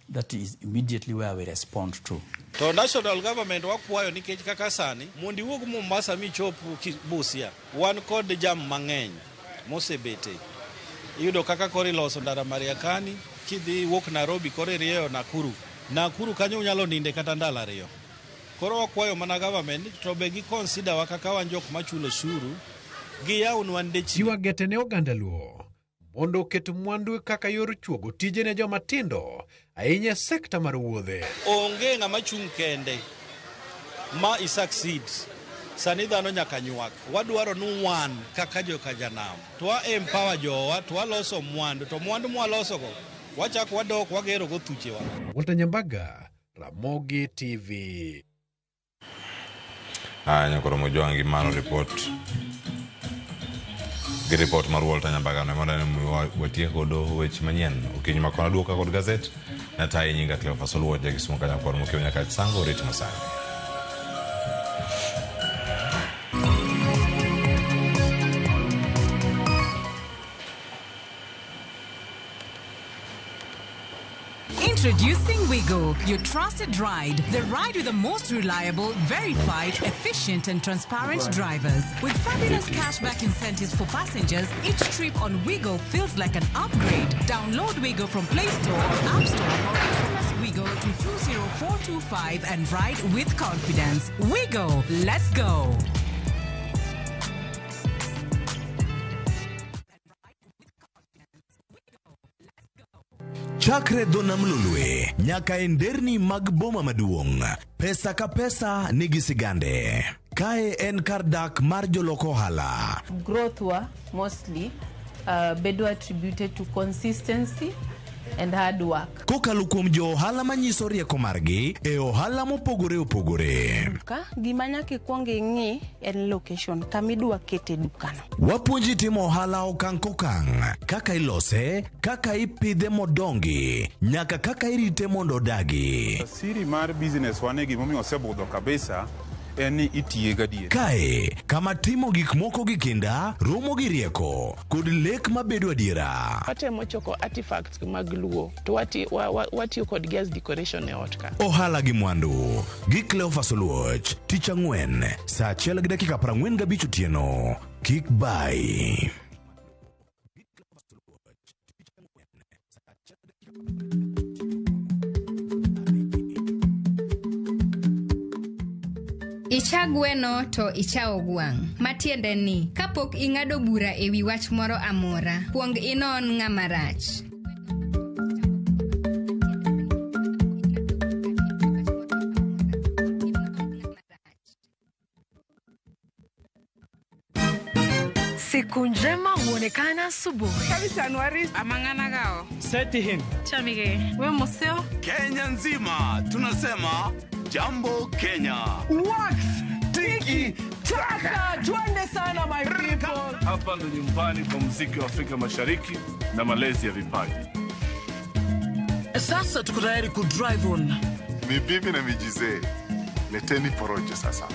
that is immediately where we respond to. To national government wakwayo nikech kaka sani mondi wuog Mombasa mi chopu Busia, wan kod jam mang'eny mosebete. Yudo kaka kori loso ndara Mariakani, kidhi wuok Nairobi kore rieyo Nakuru kanyo unyalo ninde kata ndala ariyo. Koro wakwayo mana government to be gi consider wakaka wan jok machulo shuru gi yawnwa ndechi. Chiwa gete ne oganda luo mondo ket mwandu kaka yor chuogo tije ne joma tindo ahinya sekta mar wuodhe. Onge ng'ama chung' kende ma succeed. Sani dhano nyaka nywak. Wadwaro ni wan kaka joka janam twa empower jowa, twa loso mwandu, to mwandu mwaloso go wachak wadok wagero go thuchewa. Walter Nyambaga, Ramogi TV. Nyakoro mojoangi mano report. Gi report mar Walter Nyambaga no mondo watie kodo weche manyien. Okinyi makona duoka kod gazet na tai nyinga Cleophas Oluoch jagisimo kanya kwar mokio nyaka sango reti masani. Introducing Wigo, your trusted ride. The ride with the most reliable, verified, efficient and transparent drivers. With fabulous cashback incentives for passengers, each trip on Wigo feels like an upgrade. Download Wigo from Play Store or App Store or SMS Wigo to 20425 and ride with confidence. Wigo, let's go. Chakre dona mlulwe, nyaka enderni mag boma maduong. Pesa ka pesa nigi sigande. Kae en kardak mar joloko hala. Growth wa mostly bedo attributed to consistency and hard work. Kokalo kuom jo ohala manyiso rieko margi e ohala mopogore opogore. Ka gima nyaka ikuongo ing'i en location kamidwa kete dukano. Wapuonji timo ohala okang' kokang', kaka ilose, kaka ipidhe modongi, nyaka kaka irite mondo odagi. Siri mar business wane gimomiyo osebudho kabisa eni itiye gadier. Kae, kama timo gik moko gi kinda, romo gi rieko, kod lek mabedo adiera. Watemo choko artifacts mag luo, to watiyo kod gas decoration e ot ka. Ohala gi mwandu, gi Cleophas Oluoch, tich ang'wen, saa 1:45 otieno. Kik bai. Icha gweno to ichao gwang'. Matiende ni, kapok ing'ado bura ewi wach moro amora, kuong inon ng'ama rach. Siku njema huonekana asubuhi. Kabisa Januari amangana gao. Seti him. Chamige. We museo. Kenya nzima tunasema jambo Kenya. Wax, tiki, taka. Twende sana my people. Hapa ndo nyumbani kwa muziki wa Afrika Mashariki na malezi ya vipaji. Sasa tuko tayari ku drive on. Mibibi na mijize. Leteni porojo sasa.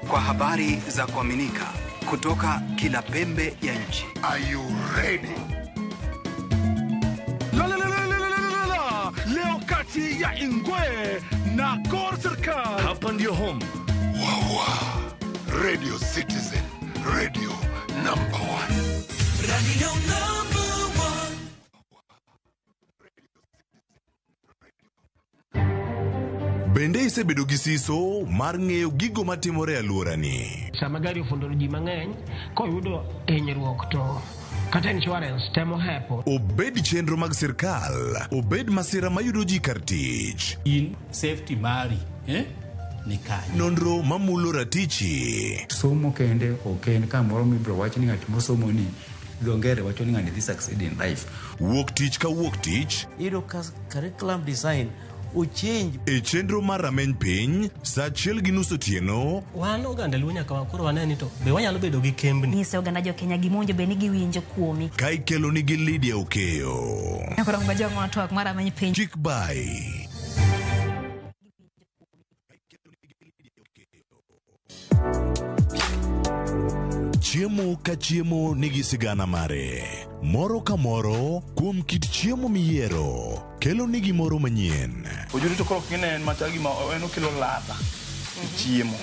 Kwa habari za kuaminika kutoka kila pembe ya nchi. Are you ready? Leo kati ya Ingwe na Gor Serikali. Hapa ndio home. Wawa. Radio Citizen. Radio number 1. Radio number 1. Bende isebedo gi siso mar ng'eyo gigo matimore alworani. Sama gari ofundoro ji mang'eny, koyudo hinyruok to kata insurance temo hepo. Obed chenro mag sirkal, obed masira mayudo ji kar tich. In safety mari, ni kanye. Nonro mamulo ratichi. Somo kende oken kamoro mibro wach ni ng'at mosomo ni dhongere wacho ni ng'ani succeed in life. Wuok tich ka wuok tich. Iro curriculum design o change. E chenro mar rameny piny, saa 1:30 otieno. Wan oganda luo nyaka wakoro waneni to be wanyalo bedo gi kembni. Nyise oganda jo Kenya gimonjo be nigi winjo kuomi. Ka ikelo nigi Lydia Okeyo. Nyakoro ngoja ng'ato twak mar rameny piny. Kik bai. Chiemo ka chiemo nigi sigana mare. Moro ka moro kuom kit chiemo miyiero kelo nigi moro manyien. Ojuri to koro kine en matagi ma en okelo ladha. Chiemo.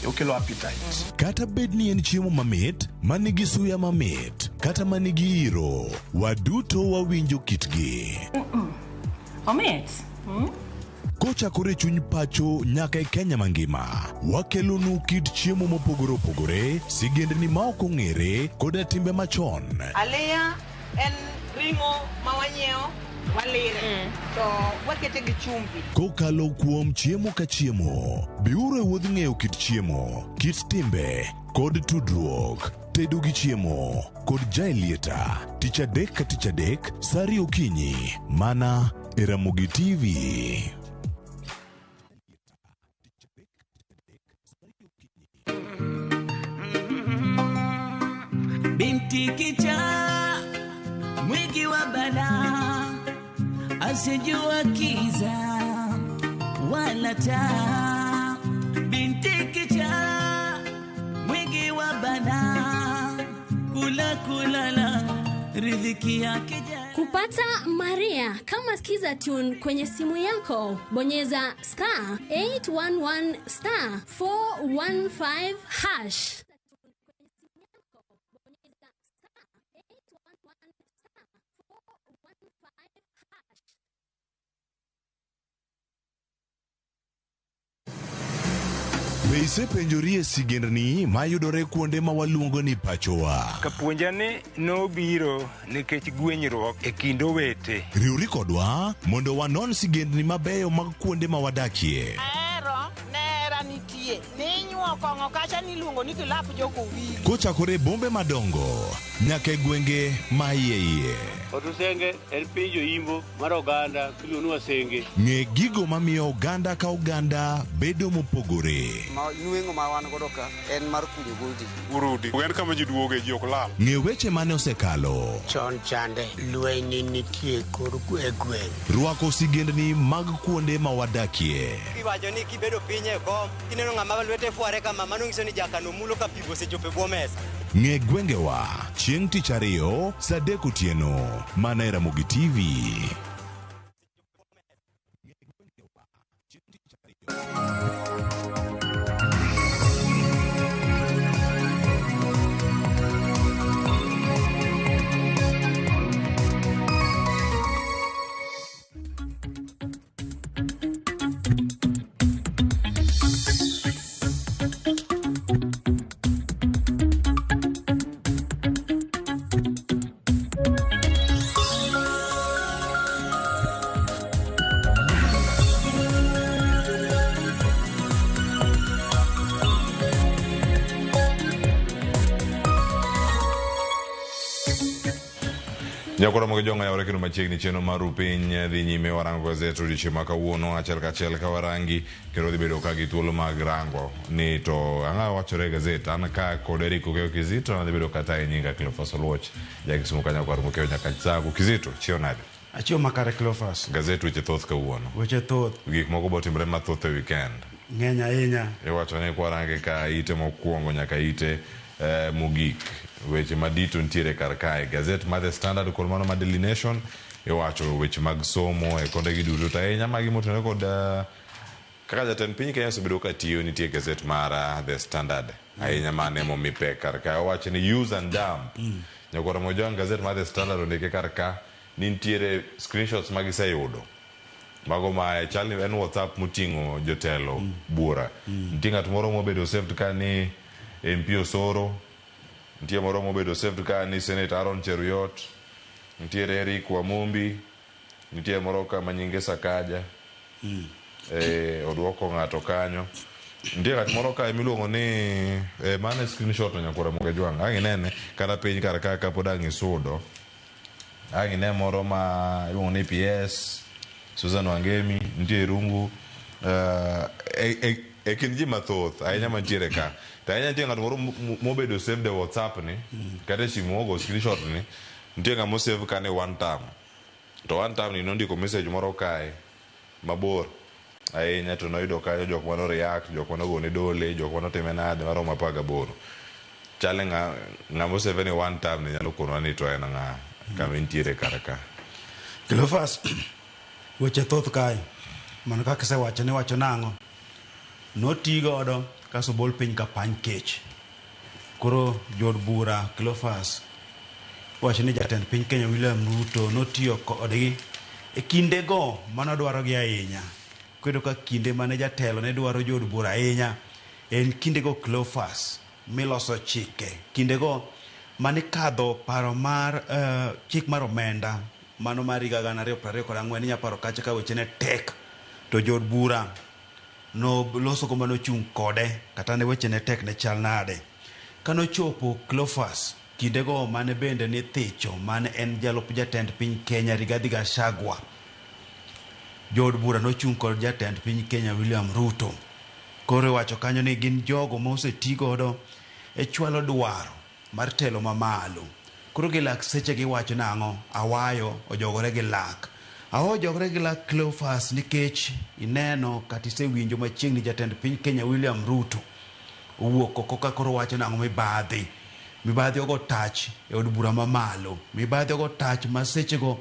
Okelo appetite. Kata bed ni en chiemo mamit, manigi suya mamit, kata manigi iro, waduto wawinjo kitgi. Omit. Kochakore chuny pacho nyaka e Kenya mangima, wakelonu kit chiemo mopogore opogore, sigendni ma ok ong'ere koda timbe machon. Aleya en ringo mawanyeo walire to wakete gi chumbi. Kokalo kuom chiemo ka chiemo, biuru e wuodh ng'eyo kit chiemo, kit timbe kod tudruok. Tedo gi chiemo kod Jaelieta, tich adek ka tich adek, sari okinyi, mana e Ramogi TV. Bintikita mwingi wa bala asijua kiza wala taa. Bintikita mwingi wa bala kulala riziki yake. Kupata Maria kama skiza tune kwenye simu yako, bonyeza *811*415#. Be isepenjorie sigendni mayudore kuonde ma waluongo ni pachowa? Kapuonjani nobiro nikech gwenyruok e kind owete. Riwri kodwa mondo wanon sigendni mabeyo mag kuonde ma wadakie. Nera nitie. Ninyuo kongo kacha niluongo ni kilap joko wili. Kochakore bombe madongo nyaka gwenge ma iye. Otusenge en pinjo imbo mar oganda kiluonu wasenge. Ng'e gigo mamiyo oganda ka oganda bedo mopogore. Nueng'o ma wan godo ka en mar kunyo goldi. Urudi. En kama ji duoge ji ok lal. Ng'e weche mane osekalo. Chon chande lweny nitie kor gweng'. Rwako sigendni mag kuonde ma wadakie. Kiwacho ni kibedo piny e kom, kineno ng'ama lwete fuare kama mano nyiso ni jakano mulo ka pigo sechope bwo mesa. Ng'e gwengewa chieng' tich ariyo saa 3 otieno mana e Ramogi TV. Nyakora moge jonga ya warekino machiegni cheno maru piny dhi nyime warango gazet odiochieng' ma kawuono achiel kachiel ka warangi kendo dhi bedo ka gi thuolo mag rango ni to ang'a wachore gazet an ka kod Eric Okeo Kizito na dhi bedo kata e nyinga Cleophas Oluoch jakisumu kanya kwar mokeo nyaka chagu Kizito chio nade achio makare Cleophas gazet weche thoth kawuono weche thoth gik moko botimre mathoth e weekend ng'eny ahinya iwacho ni kwarange ka ite mokwongo nyaka ite mogik weche madito ntiere kar kae gazet ma The Standard kod mano ma Daily Nation iwacho weche mag somo e konde gi duto to ahinya magi motenore kod kaka jatend piny Kenya osebedo ka tiyo nitie gazet mar The Standard ahinya mane momi pek kar kae owacho ni use and dump nyakora mojong gazet mar The Standard ondike kar ka ni ntiere screenshots magiseyudo mago ma chal ni en WhatsApp moting'o jotelo bura nitie ng'at moro mobedo saved ka ni MP Osoro, nitie moro mobedo saved ka ni Senator Aaron Cheruiyot, nitie Eric Wamumbi, nitie moro ka manyinge Sakaja oduoko ng'ato kanyo, nitie ng'at moro ka miluongo ni mane screenshot nyakora moge jwang' ang' inene kata piny kar ka kapod ang' isudo ang' ine moro ma iluongo ni PS Susan Wangemi, nitie Rungu e kind ji mathoth ahinya mantiere ka ahinya nitie ng'ato moro mobedo save the WhatsApp ni kata simu mogo screenshot ni nitie ng'amo save ka ni one time to one time ni nondiko message moro kae mabor ahinya to noyudo kanyo jok mano react jok mano gone dole jok mano time nade maromo 18 chale ng'amo save ni one time ni nyalo konwa ni to en ng'a kama ntiere kar ka Cleophas weche thoth kae man kaka sewacho ni wacho nang'o noti godo kaso bol piny ka pany kech koro jod bura Cleophas wacho ni jatend piny Kenya William Ruto notiyo kodgi e kinde go manodwaro gi ahinya kwedo ka kinde mane jatelo ne dwaro jod bura ahinya en kinde go Cleophas miloso chike kinde go mane kadho paro mar chik mar omenda mano mar higa 2024 inya paro kacha ka weche ne tek to jod bura no loso ko mano chung kode kata ne weche ne tek ne chal nade kano chopo Cleophas kinde go mane bende ni thicho mane en jalup jatend piny Kenya Rigathi Gachagua jod bura no chung kod jatend piny Kenya William Ruto kore wacho kanyo ni gin jogo ma osetigodo e chwalo dwaro mar telo mamalo. Koro gi lak seche gi wacho nang'o awayo ojogore gi lak. Ojogore gi lak Cleophas nikech ineno kata isewinjo machiegni jatend piny Kenya William Ruto owuok oko ka koro wacho nang'o mibadhi ogo tach e od bura mamalo. Mibadhi ogo tach ma sechego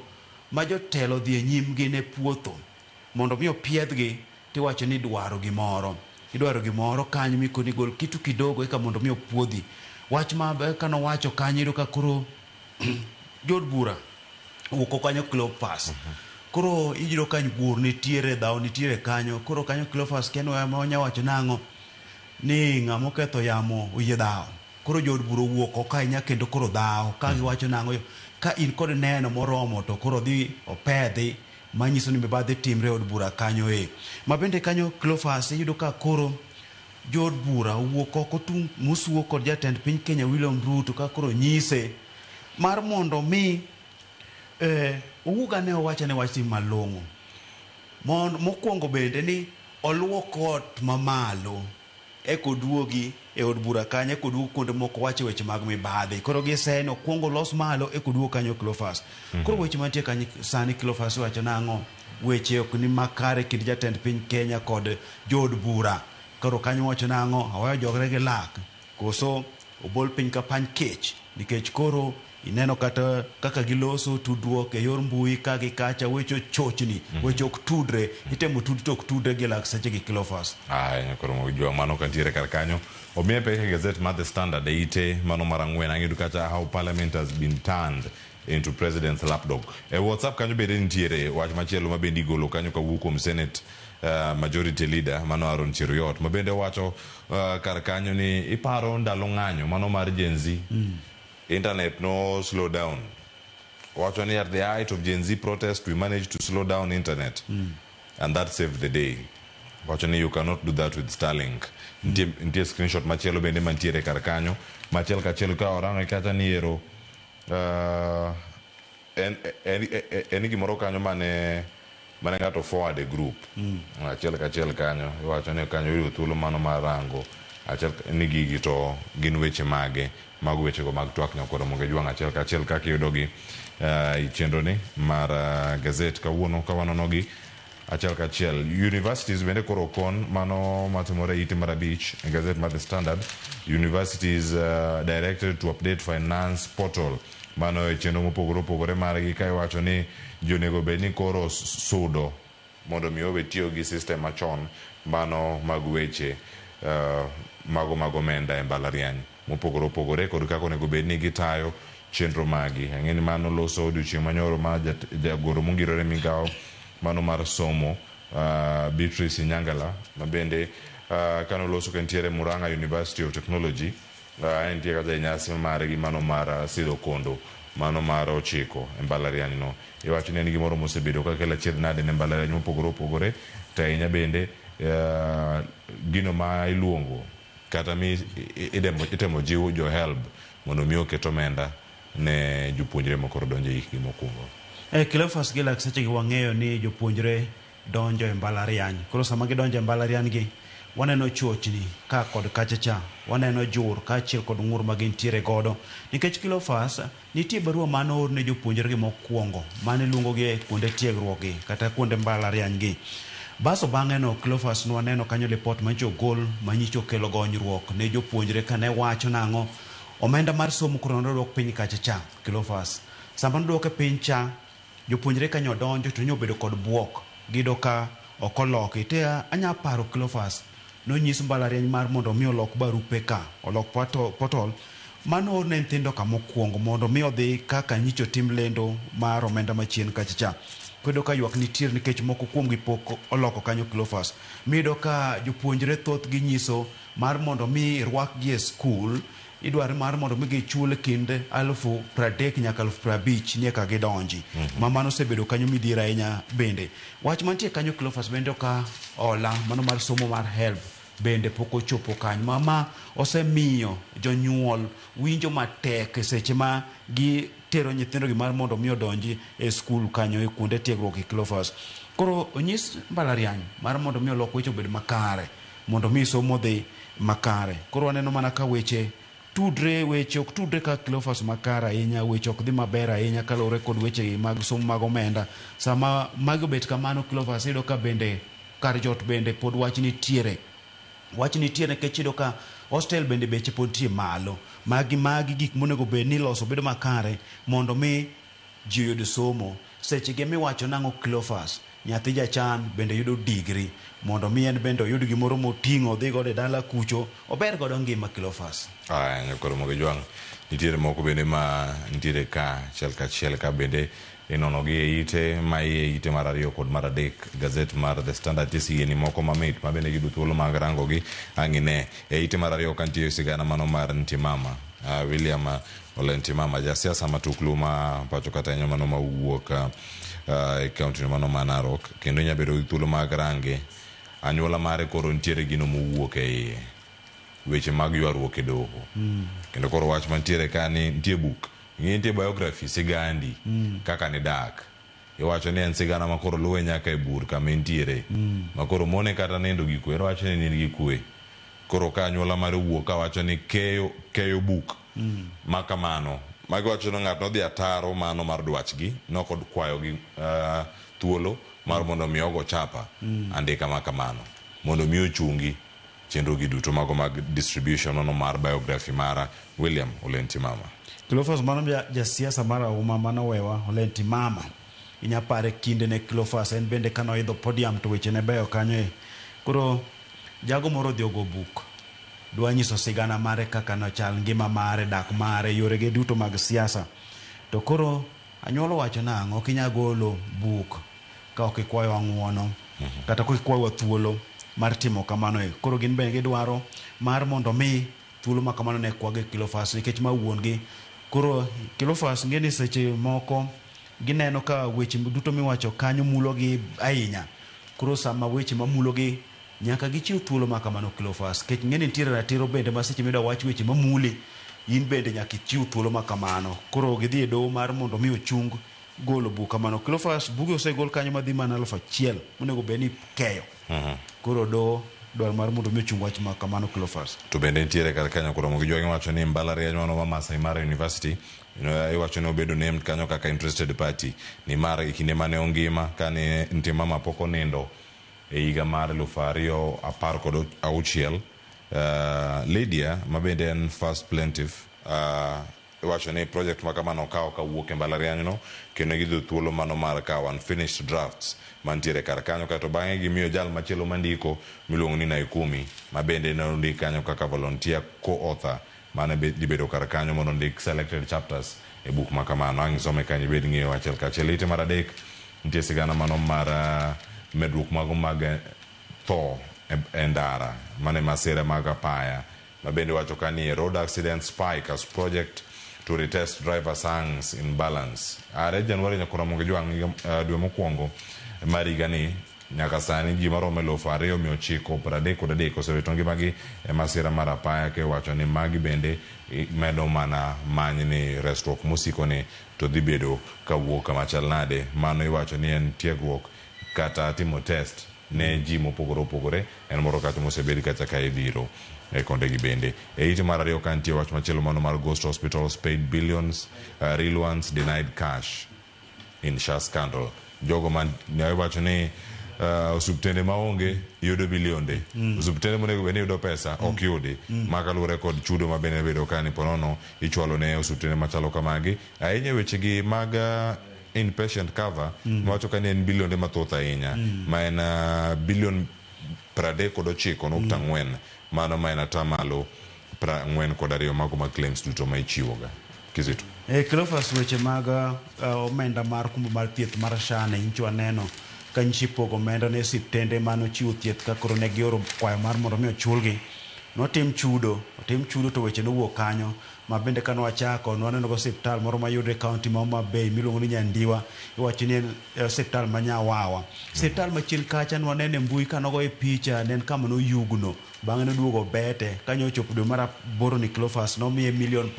ma jotelo dhi e nyimgi ne puotho mondo mi opiedhgi tiwacho ni idwaro gimoro kanyo mikoni gol kitu kidogo eka mondo mi opuodhi. Wach ma kano wacho kanyo iyudo ka koro jod bura owuok kanyo Cleophas. Koro iyudo kanyo bur nitiere dhao nitiere kanyo. Koro kanyo Cleophas keno ema onya wacho nang'o ni ng'amo ketho yamo oyie dhao. Koro jod bura owuok kanya kendo koro dhao ka giwacho nang'o ka in kod neno moromo to koro dhi opedhi manyiso ni mibadhi timre od bura kanyo mabende kanyo Cleophas iyudo ka koro jod bura owuok oko tung mosuo kod jatend piny Kenya William Ruto ka koro nyise mar mondo mi Ouga ne owacho ne wach malong'o mokwongo bende ni oluok ot mamalo ekoduogi e od bura kanyo ekoduogo kuonde moko wacho weche mag mibadhi. Koro giseno kuongo los malo ekoduogo kanyo Cleophas. Koro weche mantie kanyo sani Cleophas wacho nang'o weche ok ni makare kind jatend piny Kenya kod jod bura. Koro kanyo wacho nang'o awayo jogre gi lak koso obol piny ka pany kech nikech koro ineno kata kaka giloso tudruok e yor mbui ka gi kacha wecho chochni wecho ok tudre itemo tok tudre gi lak seche gi Cleophas. Koro mojua mano kantiere kar kanyo omiye peke gazette mar The Standard ite mano mar ang'wen ang'eyo kata how parliament has been turned into president's lapdog. WhatsApp kanyo bende nitiere wach machielo mabendi golo kanyo kawuok kuom Senate majority leader mano Aaron Cheruiyot mabende wacho kar kanyo ni iparo ndalo ng'anyo mano mar Gen Z. Internet no slow down. Wacho ni at the height of Gen Z protest we managed to slow down internet and that saved the day. Wacho ni you cannot do that with Starlink. Ntie screenshot machielo bende mantiere kar kanyo machiel kachiel ka orango kata ni ero en gimoro kanyo mane ng'ato forward a group achiel kachiel kanyo wacho ni kanyo yudo thuolo mano mar rango achiel ni gigi to gin weche mage mag wechego mag twak nyakoro monge jwang' achiel kachiel kaka iyudogi i chenro ni mar gazette kawuono kawanonogi achiel kachiel. Universities bende koro kon mano matimore ite mar abich e gazette mar The Standard. Universities directed to update finance portal mano e chenro mopogore opogore margi ka iwacho ni jonego bed ni koro sudo mondo mi owe tiyo gi system machon mano mag weche mag omenda e mbalariany mopogore opogore kod kaka onego bed ni gitayo chenro magi. Ang'eni mano loso odiochieng' manyoro ma jagoro mongirore migawo mano mar somo Beatrice Nyangala mabende kano loso kentiere Murang'a University of Technology entie kata e nyasi margi mano mar sidho kondo mano mar ochiko e mbalariany no. Iwacho ni en gimoro mosebedo ka kelo achiedh nade ne mbalariany mopogore opogore to ahinya bende gino ma iluongo kata mi itemo jiwo jo help mondo mi oket omenda ne jopuonjre mokoro donjo hikgi mokwongo. Cleophas gi lak seche gi wang'eyo ni jopuonjre donjo e mbalariany. Koro sama gidonjo e mbalariany gi waneno chochni ka kod kachacha waneno jur kaachiel kod ng'ur ma gintiere godo nikech Cleophas nitie barua mano or ne jopuonjre gi mokwongo mane luongo gi kuonde tiegruok gi kata kuonde mbalariany gi. Baso bang'e no Cleophas nwaneno kanyo report manyicho gol manyicho kelo gonyruok ne jopuonjre kane wacho nang'o omenda mar somo koro nodok piny kachacha. Cleophas sama nodok piny cha jopuonjre kanyo donjo to nyobedo kod buok gido ka okoloki te anya paro Cleophas nonyis mbalariany mar mondo mi olok barupe ka olok portal mano ne nyithindo ka mokwongo mondo mi odhi kaka nyicho tim lendo mar omenda machien kachacha. Kwedo ka ywak nitiere nikech moko kuom gi pok oloko kanyo Cleophas mido ka jopuonjre thoth gi nyiso mar mondo mi rwak gi e skul idwar mar mondo mi gichul kind 30,000 nyaka 50,000 nyaka gidonji mano osebedo kanyo midhiera ahinya. Bende wach mantie kanyo Cleophas bende ka ola mano mar somo mar help bende pok ochopo kanyo mama osemiyo jonyuol winjo matek seche ma gi tero nyithindo gi mar mondo mi odonji e skul kanyo e kuonde tiegruok e Cleophas. Koro onyis mbalariany mar mondo mi olok weche obed makare mondo mi somo dhi makare. Koro waneno mana ka weche tudre weche ok tudre ka Cleophas makara ahinya, weche ok dhi maber ahinya kalore kod weche mag somo mag omenda. Sama mag bet kamano Cleophas iyudo ka bende kar jot bende pod wach nitiere nikech iyudo ka hostel bende beche pod tie malo. Magi gik monego bed ni loso bedo makare mondo mi ji oyud somo. Seche ge miwacho nang'o Cleophas nyathi jachan bende yudo digri mondo mi en bende oyud gimoro moting'o dhi godo e dala kucho ober godo ngima Cleophas. Nyakoro moge jwang' nitiere moko bende ma nitiere ka chiel ka bende inonogi e ite ma iye ite mar ariyo kod mar adek. Gazet mar The Standard tisigeni moko mamit ma bende gidu thuolo mag rangogi ang'ine. E ite mar ariyo kantie sigana mano mar Ntimama, William Ole Ntimama, jasiasa matuklu ma pacho kata enyo mano mawuok e kaunti mano ma Narok, kendo nyabedo gi thuolo mag range anyuola mare koro nitiere gino mowuok e iye, weche mag ywaruok e doho. Kendo koro wach mantiere ka ni nitie buk, nitie biography sigandi kaka ni dak. Iwacho ni en sigana ma koro luwe nyaka e bur kama nitiere, ma koro mone kata nindo gi kwe, iwacho ni nindi gi kwe. Koro ka anyuola mare wuok ka wacho ni keyo buk ma kamano, magi wacho ni ng'ato nodhi ataro mano mar dwachgi nokod kwayo gi thuolo mar mondo mi ogo chapa andika ma kamano mondo mi ochungi chenro gi duto mago mag distribution no mar biography mara William Ole Ntimama. Cleophas mano jasiasa mar Auma mano wewa Ole Ntimama. Inya pare kinde ne Cleophas en bende kano idho podium to weche ne beyo kanyo e. Koro jago moro dhi ogo buk dwa nyiso sigana mare kaka no chal ngima mare, dak mare, yore ge duto mag siasa. To koro anyuola wacho nang'o ok inya golo buk ka ok ikwayo ang'uono kata ka ikwayo thuolo mar timo kamano e. Koro gin bende gidwaro mar mondo mi thuolo ma kamano ne kwage Cleophas nikech ma wuon gi. Koro Cleophas ngeni seche moko gineno ka weche duto miwacho kanyo mulo gi ahinya. Koro sama weche mamulo gi nyaka gichiw thuolo ma kamano Cleophas, kech ngeni nitiere ratiro bende ma seche midwa wach weche mamuli in bende nyaka ichiw thuolo ma kamano. Koro gidhi e doho mar mondo mi ochung golo buk kamano. Cleophas buge osegol kanyo madhi mana 1,000 monego bed ni keyo. Koro doho dwar mar mondo mi ochung wach ma kamano Cleophas. To bende nitiere kar kanyo koro mogi jogi wacho ni mbalariany mano ma Masai Mara University iwacho ni obedo named kanyo kaka interested party ni mar kinde mane ongima kane Ntimama pok onindo e higa mar 2016. Lydia mabende en first plaintiff iwacho ni project ma kamano okawo kawuok e mbalariany no kendo gidhi thuolo mano mar kawo unfinished drafts mantiere kar kanyo kato bang'e gimiyo jal machielo mandiko miluongo ni Naikumi mabende ne ondik kanyo kaka volunteer co-author mane dibedo kar kanyo mondo ondik selected chapters e buk ma kamano. Ang' some kanyo bed ng'eyo achiel kachiel. Ite mar adek nitie sigana mano mar medruok mago mag tho e ndara mane masira mag apaya mabende wacho ka ni road accident spike as project to retest driver songs in balance. Are Januari nyakora monge jwang' dwe mokwongo mar higa ni nyaka sani ji maromo 2,933 osewito ngimagi e masira mar apaya ke wacho ni magi bende medo mana many ni resruok mosiko ni to dhi bedo kawuok kama chal nade. Mano iwacho ni en tiegruok kata timo test ne ji mopogore opogore en moro kata mosebedi kata ka ibiro e konde gi bende. E ite mar ariyo kantie wach machielo mano mar Ghost Hospitals paid billions, real ones denied cash in SHA scandal. Jogo man iwacho ni osuptende maonge yudo bilionde, osuptende monego bende yudo pesa ok yudi makalure kod chudo mabende bedo kani ponono ichwalo ne osuptende machalo kamagi ahinya weche gi mag inpatient cover mawacho ka ni en bilionde mathoth ahinya ma en bilion 39.4 mano ma en atamalo 42 mago mag claims duto ma ichiwoga. Kizito Cleophas weche mag omenda mar kumbo mar thieth mar SHA ne inchwa neno ka nchipogo omenda ne osiptende mano chiwo thieth ka koro ne gioro kwayo mar mondo mi ochulgi. Notim chudo to weche nowuok kanyo ma bende kano wachako nwaneno go hospital moro mayudre county ma Homa Bay miluongo ni Nyandiwa iwacho ni hospital ma Nyawawa. Hospital machien kacha nwanene mbui kanogo e picha nen kama no yugno bang'e noduogo bete kanyo ochopo dwe mar 8 ni Cleophas nomiye $20 million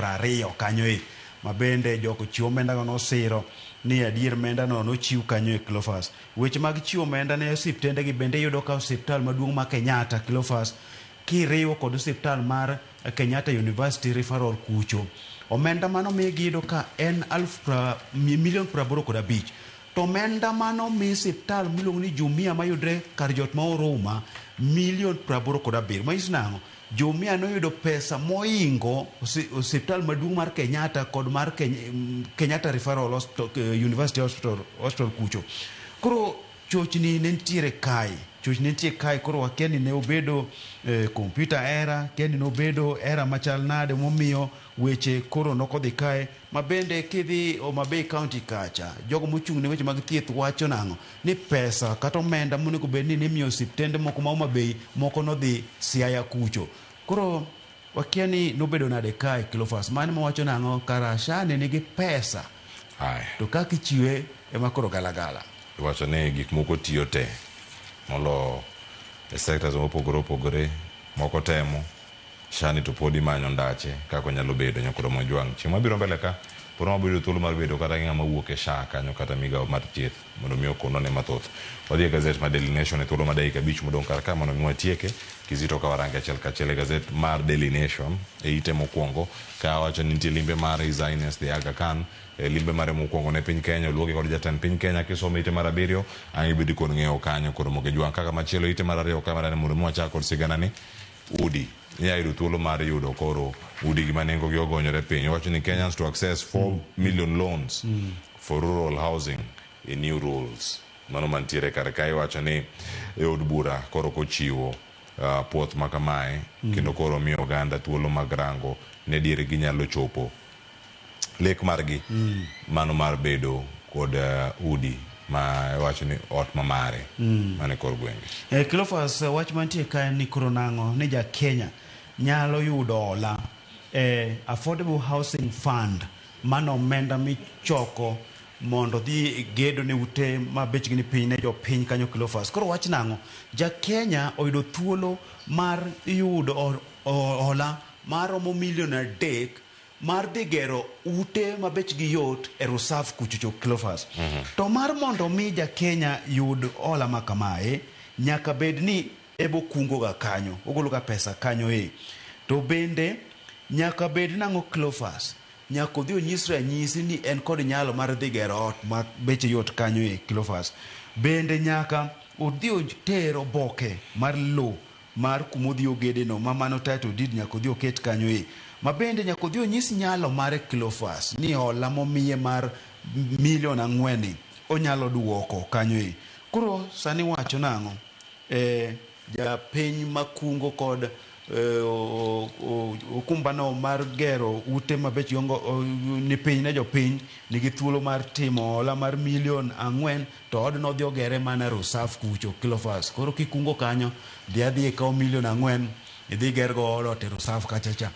kanyo e ma bende joko chiwo omenda go nosiro ni adier omenda no nochiw kanyo e Cleophas. Weche mag chiwo omenda ne osiptende gi bende yudo ka hospital maduong' ma Kenyatta Cleophas kiriwo kod hospital mar Kenyatta University referral kucho omenda mano migido ka en milion 85 to omenda mano mi siptal miluongo ni Jumia mayudre kar jot ma Oruma milion 87 manyiso nang'o Jumia noyudo pesa moingo osiptal maduong' mar Kenyatta kod mar Kenyatta Referral University Hospital kucho. Koro chochni ne nitiere kae koro wakia ni ne obedo computer era, kia ni ne obedo era machal nade momiyo weche koro nokodhi kae. Mabende kidhi Homa Bay County kacha, jogo mochung' ne weche mag thieth wacho nang'o ni pesa kata omenda monego bed ni imiyo osiptende moko ma Homa Bay moko nodhi Siaya kucho. Koro wakia ni nobedo nade kae Cleophas, mane mawacho nang'o Karashane nigi pesa to kaka ichiwe ema koro galagala. Wacho ni gik moko tiyo te molo e sectors mopogore moko temo Shani to podi manyo ndache kako nyalo bedo nyakoro Mojwang. Chieng' mabiro mbele ka poro mabedo thuolo mar bedo kata ng'ama wuok e SHA kanyo kata migawo mar thieth mondo mi okono ne mathoth. Wadhi e gazet mar Daily Nation e thuolo mar dakika 5 modong' kar ka mondo mi watieke Kizito ka warange achiel kachiel e gazet mar Daily Nation e ite mokwongo ka wacho ni nitie limbe mar His Highness the Aga Khan limbe mare mokwongo ne piny Kenya oluoke kod jatend piny Kenya kisome ite mar 7 ang' ibedi kod ng'eyo kanyo koro Mojwang. Kaka machielo ite mar 2 kamera ne mondo mi wachak kod sigana ni udi nyayudo thuolo mar yudo koro udi gi manengo gi ogonyore piny. Wacho ni Kenyans to access 4 million loans for rural housing in new rules. Mano mantiere kar kae wacho ni e od bura koro kochiwo puoth makamae kendo koro miyo oganda thuolo mag rango ne diere ginyalo chopo lek margi mano mar bedo kod udi ma wacho ni ot mamare mane kor gwenge. Cleophas wach mantie kae ni koro nang'o ni ja Kenya nyalo yudo hola Affordable Housing Fund mano omenda michoko mondo dhi gedo ne ute ma bechgi ni piny ne jo piny kanyo Cleophas. Koro wach nang'o ja Kenya oyudo thuolo mar yudo hola mar romo milion 3 mar dhi gero ute ma bechgi yot e Rusaf kuchucho Cleophas. To mar mondo mi ja Kenya yud hola ma kamae nyaka bed ni ebo kungo ga kanyo ogolo ga pesa kanyo to bende nyaka bed nang'o Cleophas nyaka odhi onyis ranyisi ni en kod nyalo mar dhi gero ot ma beche yot kanyo Cleophas. Bende nyaka odhi otero oboke mar lo mar kumodhi ogede no ma mano title deed nyaka odhi oket kanyo ma bende nyaka odhi onyis nyalo mar Cleophas ni hola momiye mar milion 4 onyalo duoko kanyo Koro sani wacho nang'o ja piny makungo kod okumbano mar gero ute mabech yongo ni piny ne jo piny nigi thuolo mar timo hola mar milion 4 to od no dhi ogere mana Rusaf kucho Cleophas. Koro kikungo kanyo dhi kawo milion 4 idhi gergo olo te Rusaf kachacha.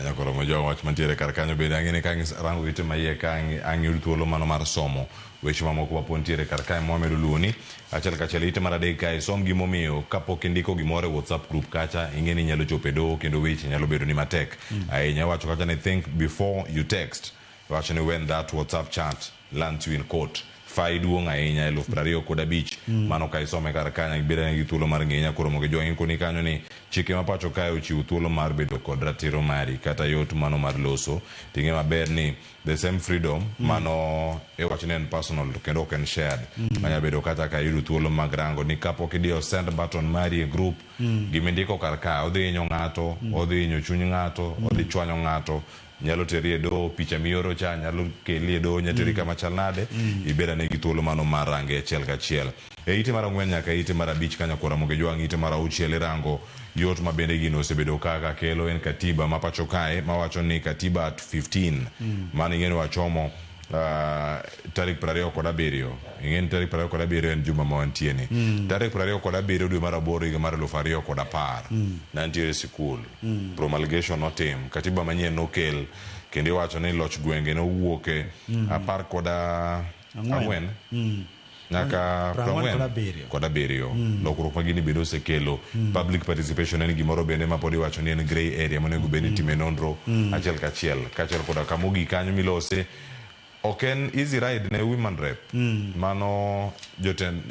Nyakoro Mojwang wach mantiere kar kanyo bende ang'e ka rango ite maiye ka ang' yud thuolo mano mar somo weche mamoko mapontiere kar kae Mohamed Oluoni achiel kachiel ite mar 3 kae som gimomiyo kapok indiko gimoro e WhatsApp group kacha ing'e ni nyalo chopo e doho kendo weche nyalo bedo ni matek ahinya. Wacho kacha ni think before you text. Wacho ni when that WhatsApp chat lands you in court fai duong' ahinya 25,000 mano ka isome kar kanyo ibeda gi thuolo mar ng'enya koro Mojwang koni kanyo ni chike ma pacho kae ochiwo thuolo mar bedo kod ratiro mari kata yot mano mar loso ting'e maber ni the same freedom mano e wacho ni en personal kendo ok en shared manya bedo kata ka yudo thuolo mag rango ni kapok idiyo send button mari e group gimindiko kar ka odhi hinyo ng'ato odhi hinyo chuny ng'ato odhi chwanyo ng'ato nyalo teri e do picha mioro cha nyalo keli e do nyateri kama chalnade ibeda ne githuolo mano mar range achiel kachiel e ite mar 4 nyaka ite mar 5 kanyo kora Mojwang ite mar 6 rango yot ma bende gino osebedo kaka kelo en katiba ma pacho kae ma wacho ni katiba at 15 mano ing'eni wachomo tarik 27 ing'eni tarik 27 en juma ma wantieni tarik 27 dwe mar 8 higa mar 2010 nantiere sikul promulgation notim katiba manyien nokel kendo wacho ni loch gwenge nowuoke 14 nyaka 47 lokruok magini bende osekelo public participation en gimoro bende ma podi wacho ni en grey area monego bed ni time nonro achiel kachiel koda kamogik kanyo milose oken easy ride ne women rep mano joten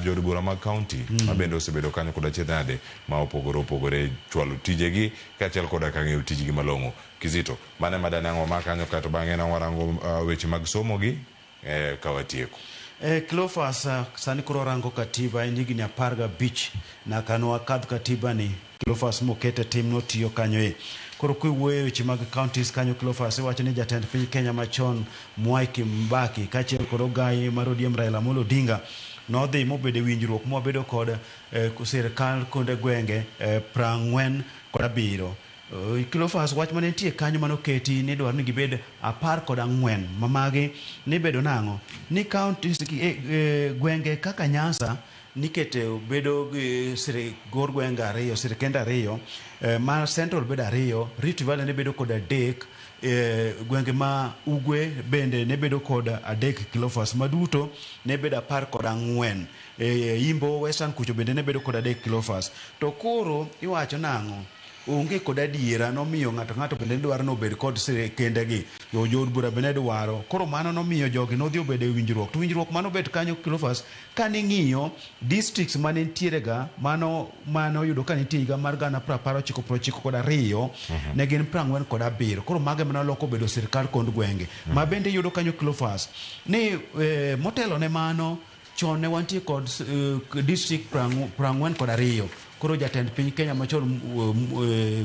jod bura mag county mabende osebedo kanyo koda chetade ma opogore chwalo tijegi kaachiel koda kang'eyo tijgi malong'o. Kizito mane madane ang'o ma kanyo kato bang'e na warango weche mag somo gi kawatieko. Cleophas sani koro rango katiba en higni 15 na kano wakadh katiba ni Cleophas mokete tim notiyo kanyo koro kuwuoyo weche mag counties kanyo Cleophas wacho ni jatend piny Kenya machon Mwai Kibaki kaachiel kod ogai mar ODM Raila Amolo Odinga nodhi mobedo winjruok mobedo kod sirkal konde gwenge 47. Cleophas wach mane nitie kanyo manoketi ni dwaro ni gibed 14 mamagi ni bedo nang'o ni counties gwenge kaka Nyanza nikete bedo gor gwenge 2 sirkende 2 ma Central bedo 2 Rift Valley ne bedo kod 3 gwenge ma ugwe bende ne bedo kod 3 Cleophas maduto ne bedo 14 Imbo Western kucho bende ne bedo kod 3 Cleophas to koro iwacho nang'o onge kod adiera nomiyo ng'ato bende dwaro no bed kod sirkende gi jod bura bende dwaro koro mano nomiyo jogi nodhi obedo winjruok to winjruok mano bet kanyo Cleophas kane ng'iyo districts mane ntiere ga mano yudo ka nitie higa mar 1992 ne gin 47 koro mage mano loko bedo sirkal kod gwenge ma bende yudo kanyo Cleophas ni motelo ne mano chon ne wantie kod district 42 koro jatend piny Kenya machon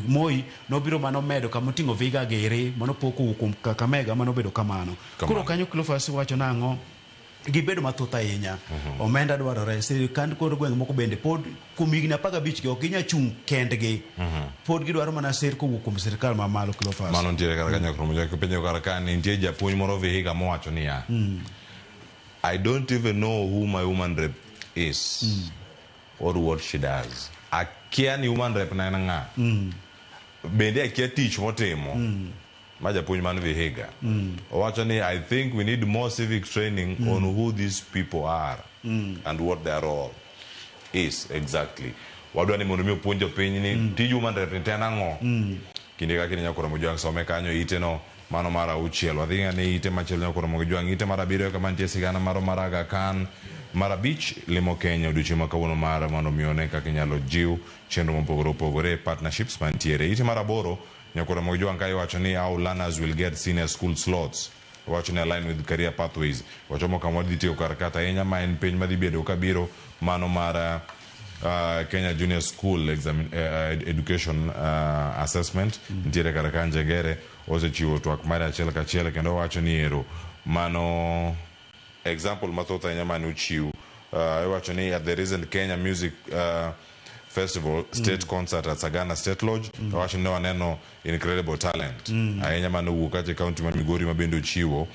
Moi nobiro mano medo kama oting'o viga giri mano poko hukum Kakamega mano bedo kamano koro kanyo Cleophas wacho nang'o gibedo mathoth ahinya omenda dwarore sirkand kod gwenge moko bende pod kuom higni 15 gi ok ginya chung kendgi pod gidwaro mana sir kowuok kuom sirkal mamalo Cleophas mano ntiere kaka nyakrumo penjo kar ka nitie japuonj moro Vihiga mowacho niya I don't even know who my woman rep is or what she does. Akia ni woman rep na nga. Bende akia teach motimo. Maja puonj man Vihiga. Owacho ni I think we need more civic training on who these people are and what their role is exactly. Wadwa ni mondo mi puonjo piny ni tij woman rep ni tena ngo. Kinde ka kinde nyakoro mojwang some kanyo ite no mano mara uchiel wadhinga ni ite machel nyakoro mojwang ite mara biro kama nitie sigana maro maraga kan Mara Beach limo Kenya odiochieng' ma kawuono mara mondo mione kaka inyalo jiw chenro mopogore opogore partnerships mantiere. Ite mar 8 nyakoro mojwang ka iwacho ni our learners will get senior school slots. Wacho ni align with career pathways. Wacho mo kama wadhi tiyo kar kata ahinya ma en piny madhi bedo kabiro mano mara Kenya Junior School Education Assessment ntiere kar ka Njegere osechiwo twak mare achiel kachiel kendo wacho ni ero mano example mathoth ahinya mane ochiw iwacho ni at the recent Kenya Music Festival state concert at Sagana State Lodge wacho ni waneno incredible talent ahinya mane owuok kache county ma Migori mabende ochiwo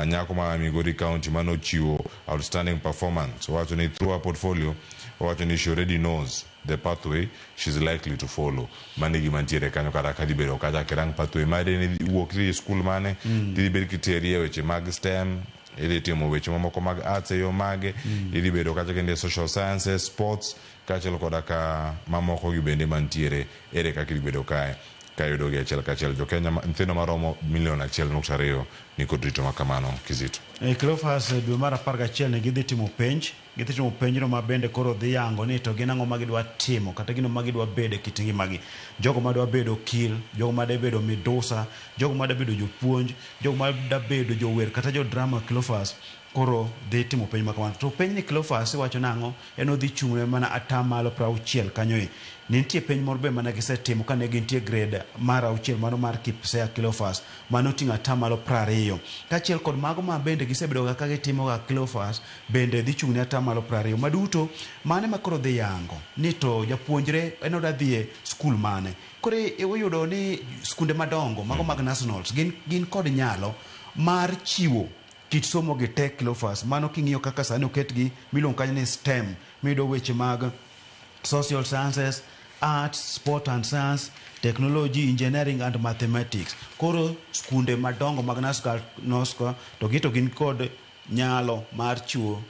nyako ma Migori county mane ochiwo outstanding performance wacho ni through her portfolio wacho ni she already knows the pathway she's likely to follow mane gima ntiere kanyo kata ka dibedo kacha kirang pathway mare ni wuok ri school mane dibedo kiterie weche mag STEM ili timo weche mamoko mag arts yo mage ili bedo kacha kende social sciences sports kacha koda ka mamoko gibende mantiere ere kaka dibedo kae kayudo gi achiel kachiel jo Kenya nyithindo maromo 1.2 ni kod rito makamano Kizito. Cleophas dwe mar 11 ne gidhi timo penj no mabende koro dhi yango ni to ginang'o magidwa timo kata gino magidwa bedo kit ngimagi jogo madwa bedo okil jogo madwa bedo midusa jogo madwa bedo jopuonj jogo madwa bedo jower kata jo drama Cleophas koro dhi timo penj makamano to penj ni Cleophas wacho nang'o en odhi chung'ne mana 60% kanyo nitie penj moro be mana gisetimo kane gintie grade mar 6 mano mar KPSEA Cleophas mano ting'a 20% kachiel kod mago ma bende gisebedo kaka gitimo ga Cleophas bende dhi chung'ne 20% maduto mane makoro dhi yango ni to japuonjre en oda dhie skul mane koro uyudo ni skunde madongo mago mag nationals gin kod nyalo mar chiwo kit somo gi tech Cleophas mano king'iyo kaka sani oketgi miluongo kanyo ni STEM mido weche mag social sciences arts sport and science technology engineering and mathematics koro skunde madongo mag national to gin kod nyalo mar chiwo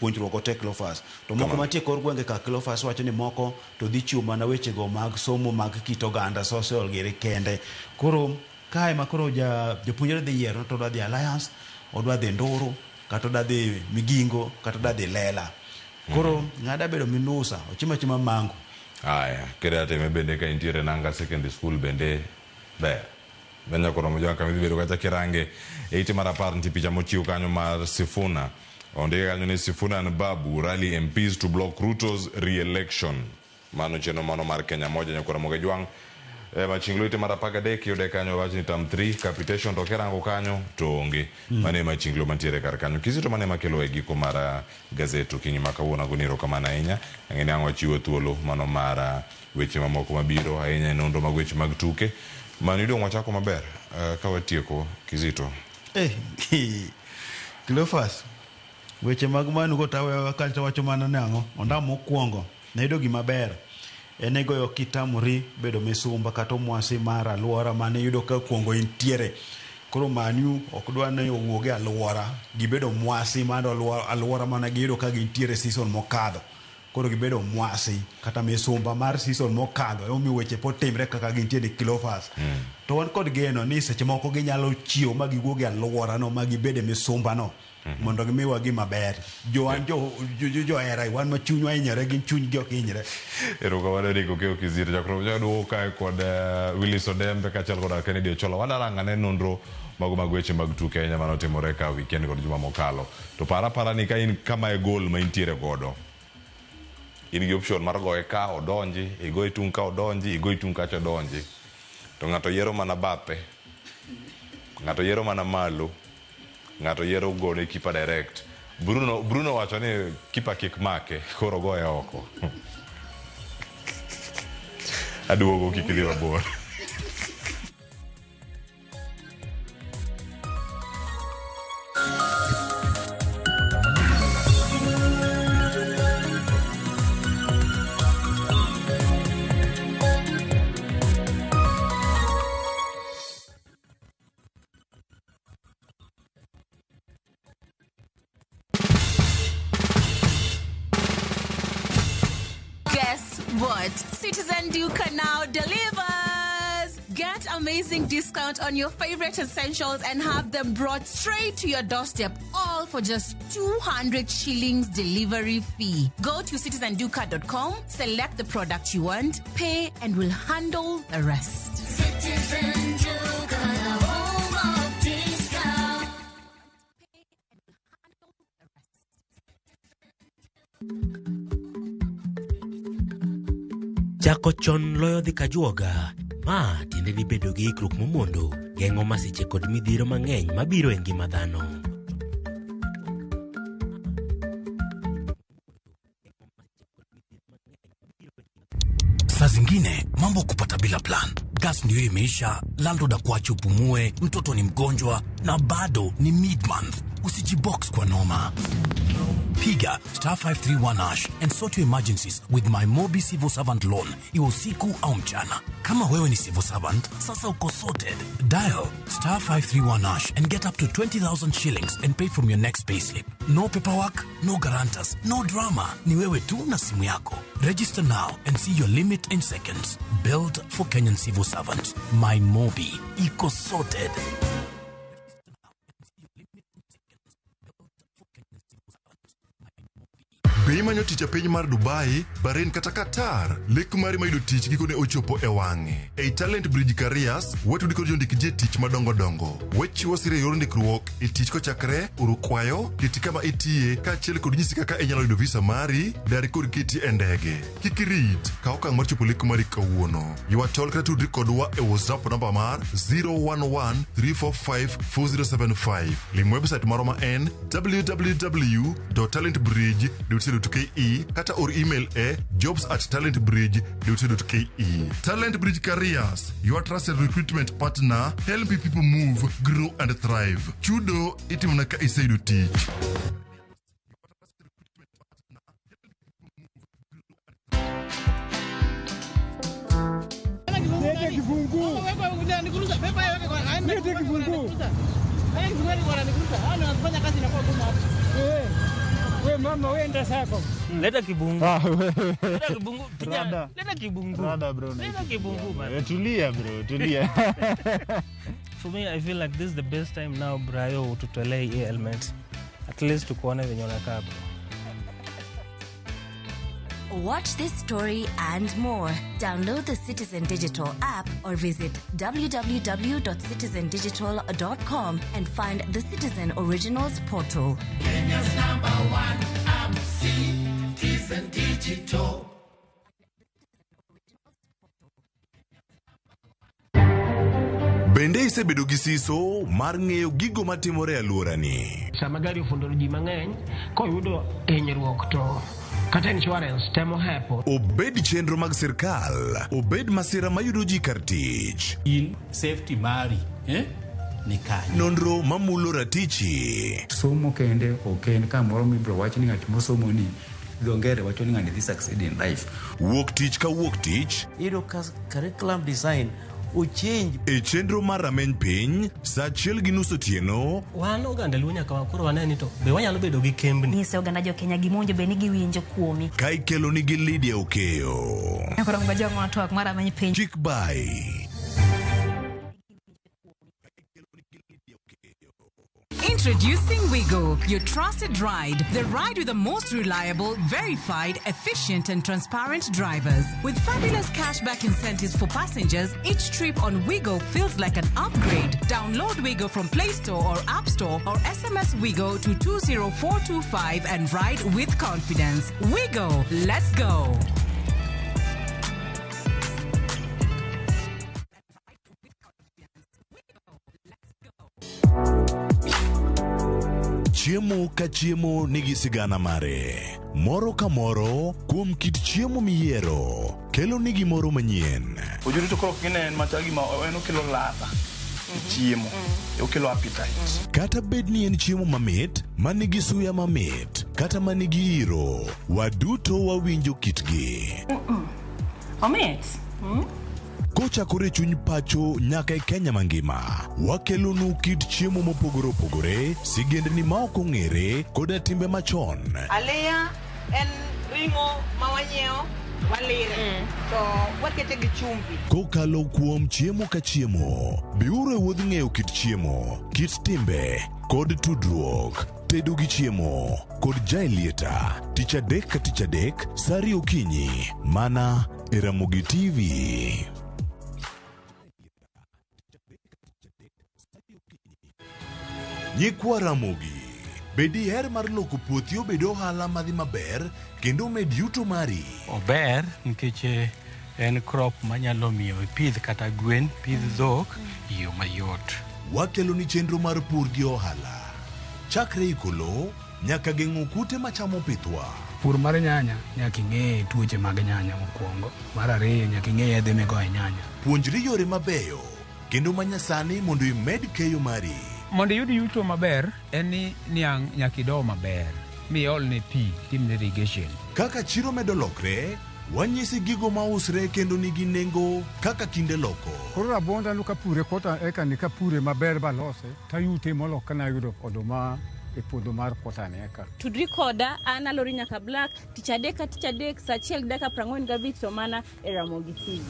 puonjruok tech Cleophas to moko mantie kor gwenge ka Cleophas wacho ni moko to dhi chiwo mana weche go mag somo mag kit oganda social giri kende koro kae makoro japuonjre dhi yiero to dhi alliance odwa dhi Nduru kata odwa dhi Migingo kata odwa dhi Lela. Koro ng'ada bedo minusa ochima mango. Aya, kida teme bende ka intiere Nanga Secondary School bende ber. Benya koro moja kama bedo kata kirange iti mara par nti picha mochiu kanyo mar Sifuna. Onde kanyo ni Sifuna and Babu rally MPs to block Ruto's re-election. Mano cheno mano mar Kenya moja nyakura mogejwang. Machinglo ite mara paga deki yode kanyo wachi ni tam 3 capitation to kerango kanyo to onge. Mane machinglo mantiere kar kanyo. Kizito mane makelo egiko mara gazeto kinyi makawona guniro kama na inya. Ngene angwa chiwo tuolo mano mara weche mamoko mabiro ainya inondo magweche magtuke. Manido mwachako maber kawa tieko Kizito. Cleophas. Weche mag manu ko tawe kalcha wacho mana nango onda mokuongo naido gima ber enego yo kitamuri bedo misumba kata mwasi mara alwora mane yudo ka kuongo intiere koro manyu okdwa ne owuoge alwora gibedo mwasi mano alwora mane giyudo ka gintiere season mokadho koro gibedo mwasi kata misumba mar season mokadho omi weche potimre kaka gintiere Cleophas to wan kod geno ni seche moko ginyalo chiwo ma giwuoge alwora no ma gibede misumba no mondo gimiwa gima ber jo era wan ma chunywa inyere gin chuny gi ok inyere eroga wana riko keo Kizito jakro jadu kai kod Willis Odembe kachal kod Kennedy Ochola wadalanga ne nonro mago magweche mag tuke Kenya mano timore ka weekend kod juma mokalo to para ni ka in kama e gol ma intiere godo in gi option mar goe ka odonji igoe tung ka odonji igoe tung kacha odonji to ngato yiero mana bape ngato yiero mana malo ngato yiero gole kipa direct Bruno wacho ni kipa kick make koro goe oko aduogo kikidhi mabor. Citizen Duca now delivers. Get amazing discount on your favorite essentials and have them brought straight to your doorstep, all for just 200 shillings delivery fee. Go to citizenduca.com, select the product you want, pay, and we'll handle the rest. Citizen Duca, the home of discount. Pay and we'll handle the rest. Chako chon loyo dhi kajuoga. Ma tiende ni bedo gi ikruok momondo geng'o masiche kod midhiro mang'eny mabiro e ngima dhano. Saa zingine mambo kupata bila plan. Gas ndio imeisha, landlord akuache upumue, mtoto ni mgonjwa na bado ni mid-month. Usijibox kwa noma. Piga *531# and sort your emergencies with my Mobi Civil Servant Loan. Iwe usiku au mchana. Kama wewe ni civil servant, sasa uko sorted. Dial *531# and get up to 20,000 shillings and pay from your next payslip. No paperwork, no guarantors, no drama. Ni wewe tu na simu yako. Register now and see your limit in seconds. Built for Kenyan civil servants. My Mobi. Iko sorted. Bei manyo tich e piny mar Dubai, Bahrain kata Qatar, lek mari mayudo tich gikone ochopo e wang'e. Ei Talent Bridge Careers, watudi kod jondik je tich madongo. Wechiwo sire yor ndikruok e tich kochakre, oro kwayo, kiti kama itie, kaachiel kod nyisi kaka inyalo yudo visa mari, dari kod kiti e ndege. Kik irit, ka okang' mar chopo lek mari kawuono. Ywa tol kata tudri kodwa e WhatsApp namba mar 011-345-4075. Lim website maro ma en www.talentbridge.co.ke kata or email e jobs@talentbridge.co.ke. Talent Bridge Careers, your trusted recruitment partner, helping people move, grow and thrive. Chudo itimna ka iseyudo tich. Lete kifunguu. Lete kifunguu. We mama, we enda sako. Leta kibungu. Leta kibungu. Leta kibungu. Rada bro. Leta kibungu bana. Tulia bro, tulia. for me, I feel like this is the best time now, Brayo, to tutolee hii element. At least tukuone venye unakaa, bro. Watch this story and more. Download the Citizen Digital app or visit www.citizendigital.com and find the Citizen Originals portal. Kenya's #1 app, Citizen Digital. Bende isebedo gi siso mar ng'eyo gigo matimore e alworani. Sama gari ofundoro ji mang'eny, koyudo hinyruok to kata insurance temo hepo. Obed chenro mag sirkal, obed masira mayudo ji kar tich. In safety mari, ni kanyo. Nonro mamulo ratichi. Somo kende oken kamoro mibro wach ni ng'at mosomo ni dhongere wacho ni ng'ani dhi succeed in life. Wuok tich ka wuok tich. Iro curriculum design uchinj e chenro mar rameny piny saa 1:30 otieno. Wan oganda luo nyaka wakoro waneni to be wanyalo bedo gi kembni. Nyise oganda jo Kenya gimonjo be ni giwinjo kuomi. Ka ikelo nigi Lydia Okeyo. Nyakoro mbajo ng'wana twak mar rameny piny. Chik by Introducing Wigo, your trusted ride. The ride with the most reliable, verified, efficient, and transparent drivers. With fabulous cashback incentives for passengers, each trip on Wigo feels like an upgrade. Download Wigo from Play Store or App Store or SMS Wigo to 20425 and ride with confidence. Wigo, let's go. Chiemo ka chiemo nigi sigana mare. Moro ka moro kuom kit chiemo miyiero kelo nigi moro manyien. Ojuri to koro kinen machagi ma en okelo ladha. Chiemo. Okelo appetite. Kata bed ni en chiemo mamit, manigi suya mamit, kata manigi iro, waduto wawinjo kitgi. Omit. Kochakore chuny pacho nyaka e Kenya mangima, wakelonu kit chiemo mopogore opogore, sigendni ma ok ong'ere koda timbe machon. Alea en ringo mawanyeo walire to wakete gi chumbi. Kokalo kuom chiemo ka chiemo, biuru e wuodh ng'eyo kit chiemo, kit timbe kod tudruok. Tedo gi chiemo kod Jailieta, tich adek ka tich adek, saa 2 okinyi, mana e Ramogi TV. Nyikwa Ramogi, bedi her mar loko puothi obedo ohala madhi maber kendo med yuto mari. Ober nikech en crop manyalo miyo ipidh kata gwen, pidh dhok iyo mayot. Wakelo ni chenro mar pur gi ohala. Chakre ikolo nyaka geng'o kute machamo pithwa. Pur mar nyanya nyaka ing'e tuoche mag nyanya mokwongo. Mar ariyo nyaka ing'e yedhe migoyo nyanya. Puonjri yore mabeyo kendo manyasani mondo imed keyo mari. Mondo iyud yuto maber en ni niang' nyaka ido maber miol ne pi timne irrigation. Kaka chiro medo lokre, wanyisi gigo mausre kendo nigi nengo kaka kinde loko. Koro rabonda no kapure kota eka ni kapure maber balose tayute molok kana yudo oduma e puodho mar kota ne eka. Tudri koda an Alori nyaka Black, tich adek saa 1:45 to mana e Ramogi TV.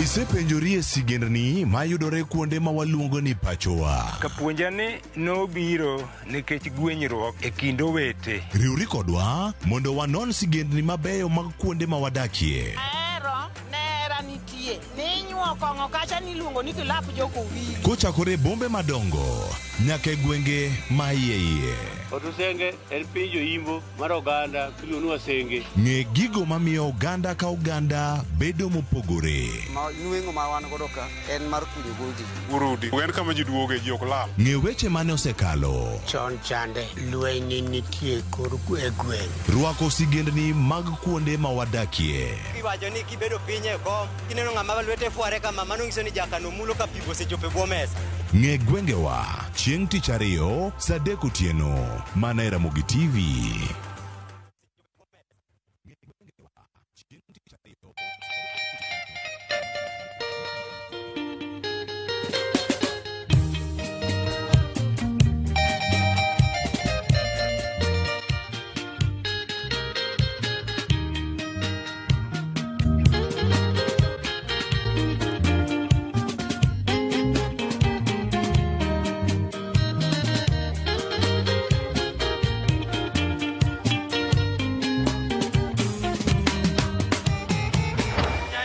Isepenjori e sigendni mayudore kuonde ma waluongo ni pachowa. Kapuonjani nobiro nikech gwenyruok e kind owete. Riwri kodwa mondo wanon sigendni mabeyo mag kuonde ma wadakie. Ahero nera nitie. Ninyuo kong'o kacha niluongo ni kilap jokowil. Kochakore bombe madongo nyaka e gwenge ma iye. Odusenge en piny joimbo mar oganda miluongo ni Wasenge. Ng'e gigo mamiyo oganda ka oganda bedo mopogore. Nweng'o ma wan godo ka en mar kunyo goldi. Urudi. En kama ji duoge ji ok lal. Ng'e weche mane osekalo. Chon chande lweny nitie kor e gweng'. Rwako sigendni mag kuonde ma wadakie. Iwacho ni kibedo piny e kom, kineno ng'ama lwete fuare kama mano nyiso ni jakano mulo ka pigo sechope bwo mesa. Ng'e gwengewa chieng' tich ariyo saa 3 otieno mana e Ramogi TV.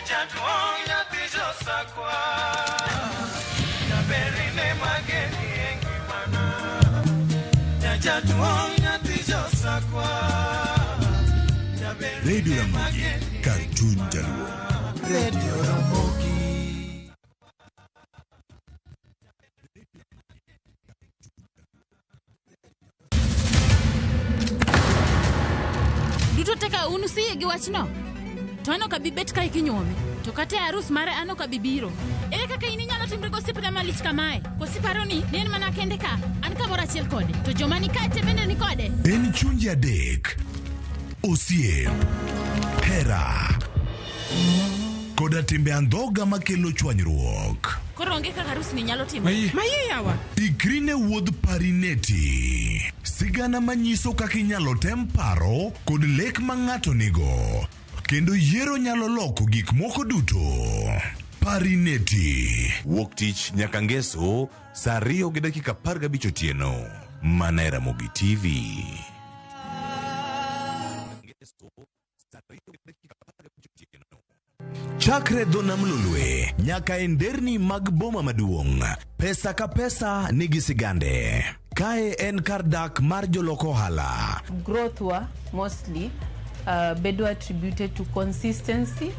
Nyajatuong nyathi josakwa, jaberine mageni engimana. Nyajatuong nyathi josakwa, Radio Ramogi, Cartoon Jaluo. Radio Ramogi. Duto teka unusiye gi wachno. To ano ka bibet ka ikinyuome. To kata arus mare ano ka bibiro. Ere kaka ini nyalo timre gosipna malich kamae. Kosiparo ni nen mana kende ka. An kamoro achiel kode. To joma ni kate bende ni kode. En chunje adek. Osiep. Hera. Koda timbe andhoga makelo chwanyruok. Koro onge kaka arus ni nyalo timre. Maye yawa. Ikrine wuodh Parineti. Sigana manyiso kaka inyalo tem paro kod lek ma ng'ato nigo. Kendo yiero nyalo loko gik moko duto. Parineti. Wuok tich nyaka ngeso, saa 2:15 otieno. Mana e Ramogi TV. Chakre dho nam lolwe nyaka e nderni mag boma maduong'. Pesa ka pesa nigi sigande. Kae en kar dak mar joloko ohala. Growth wa mostly bedo attributed to consistency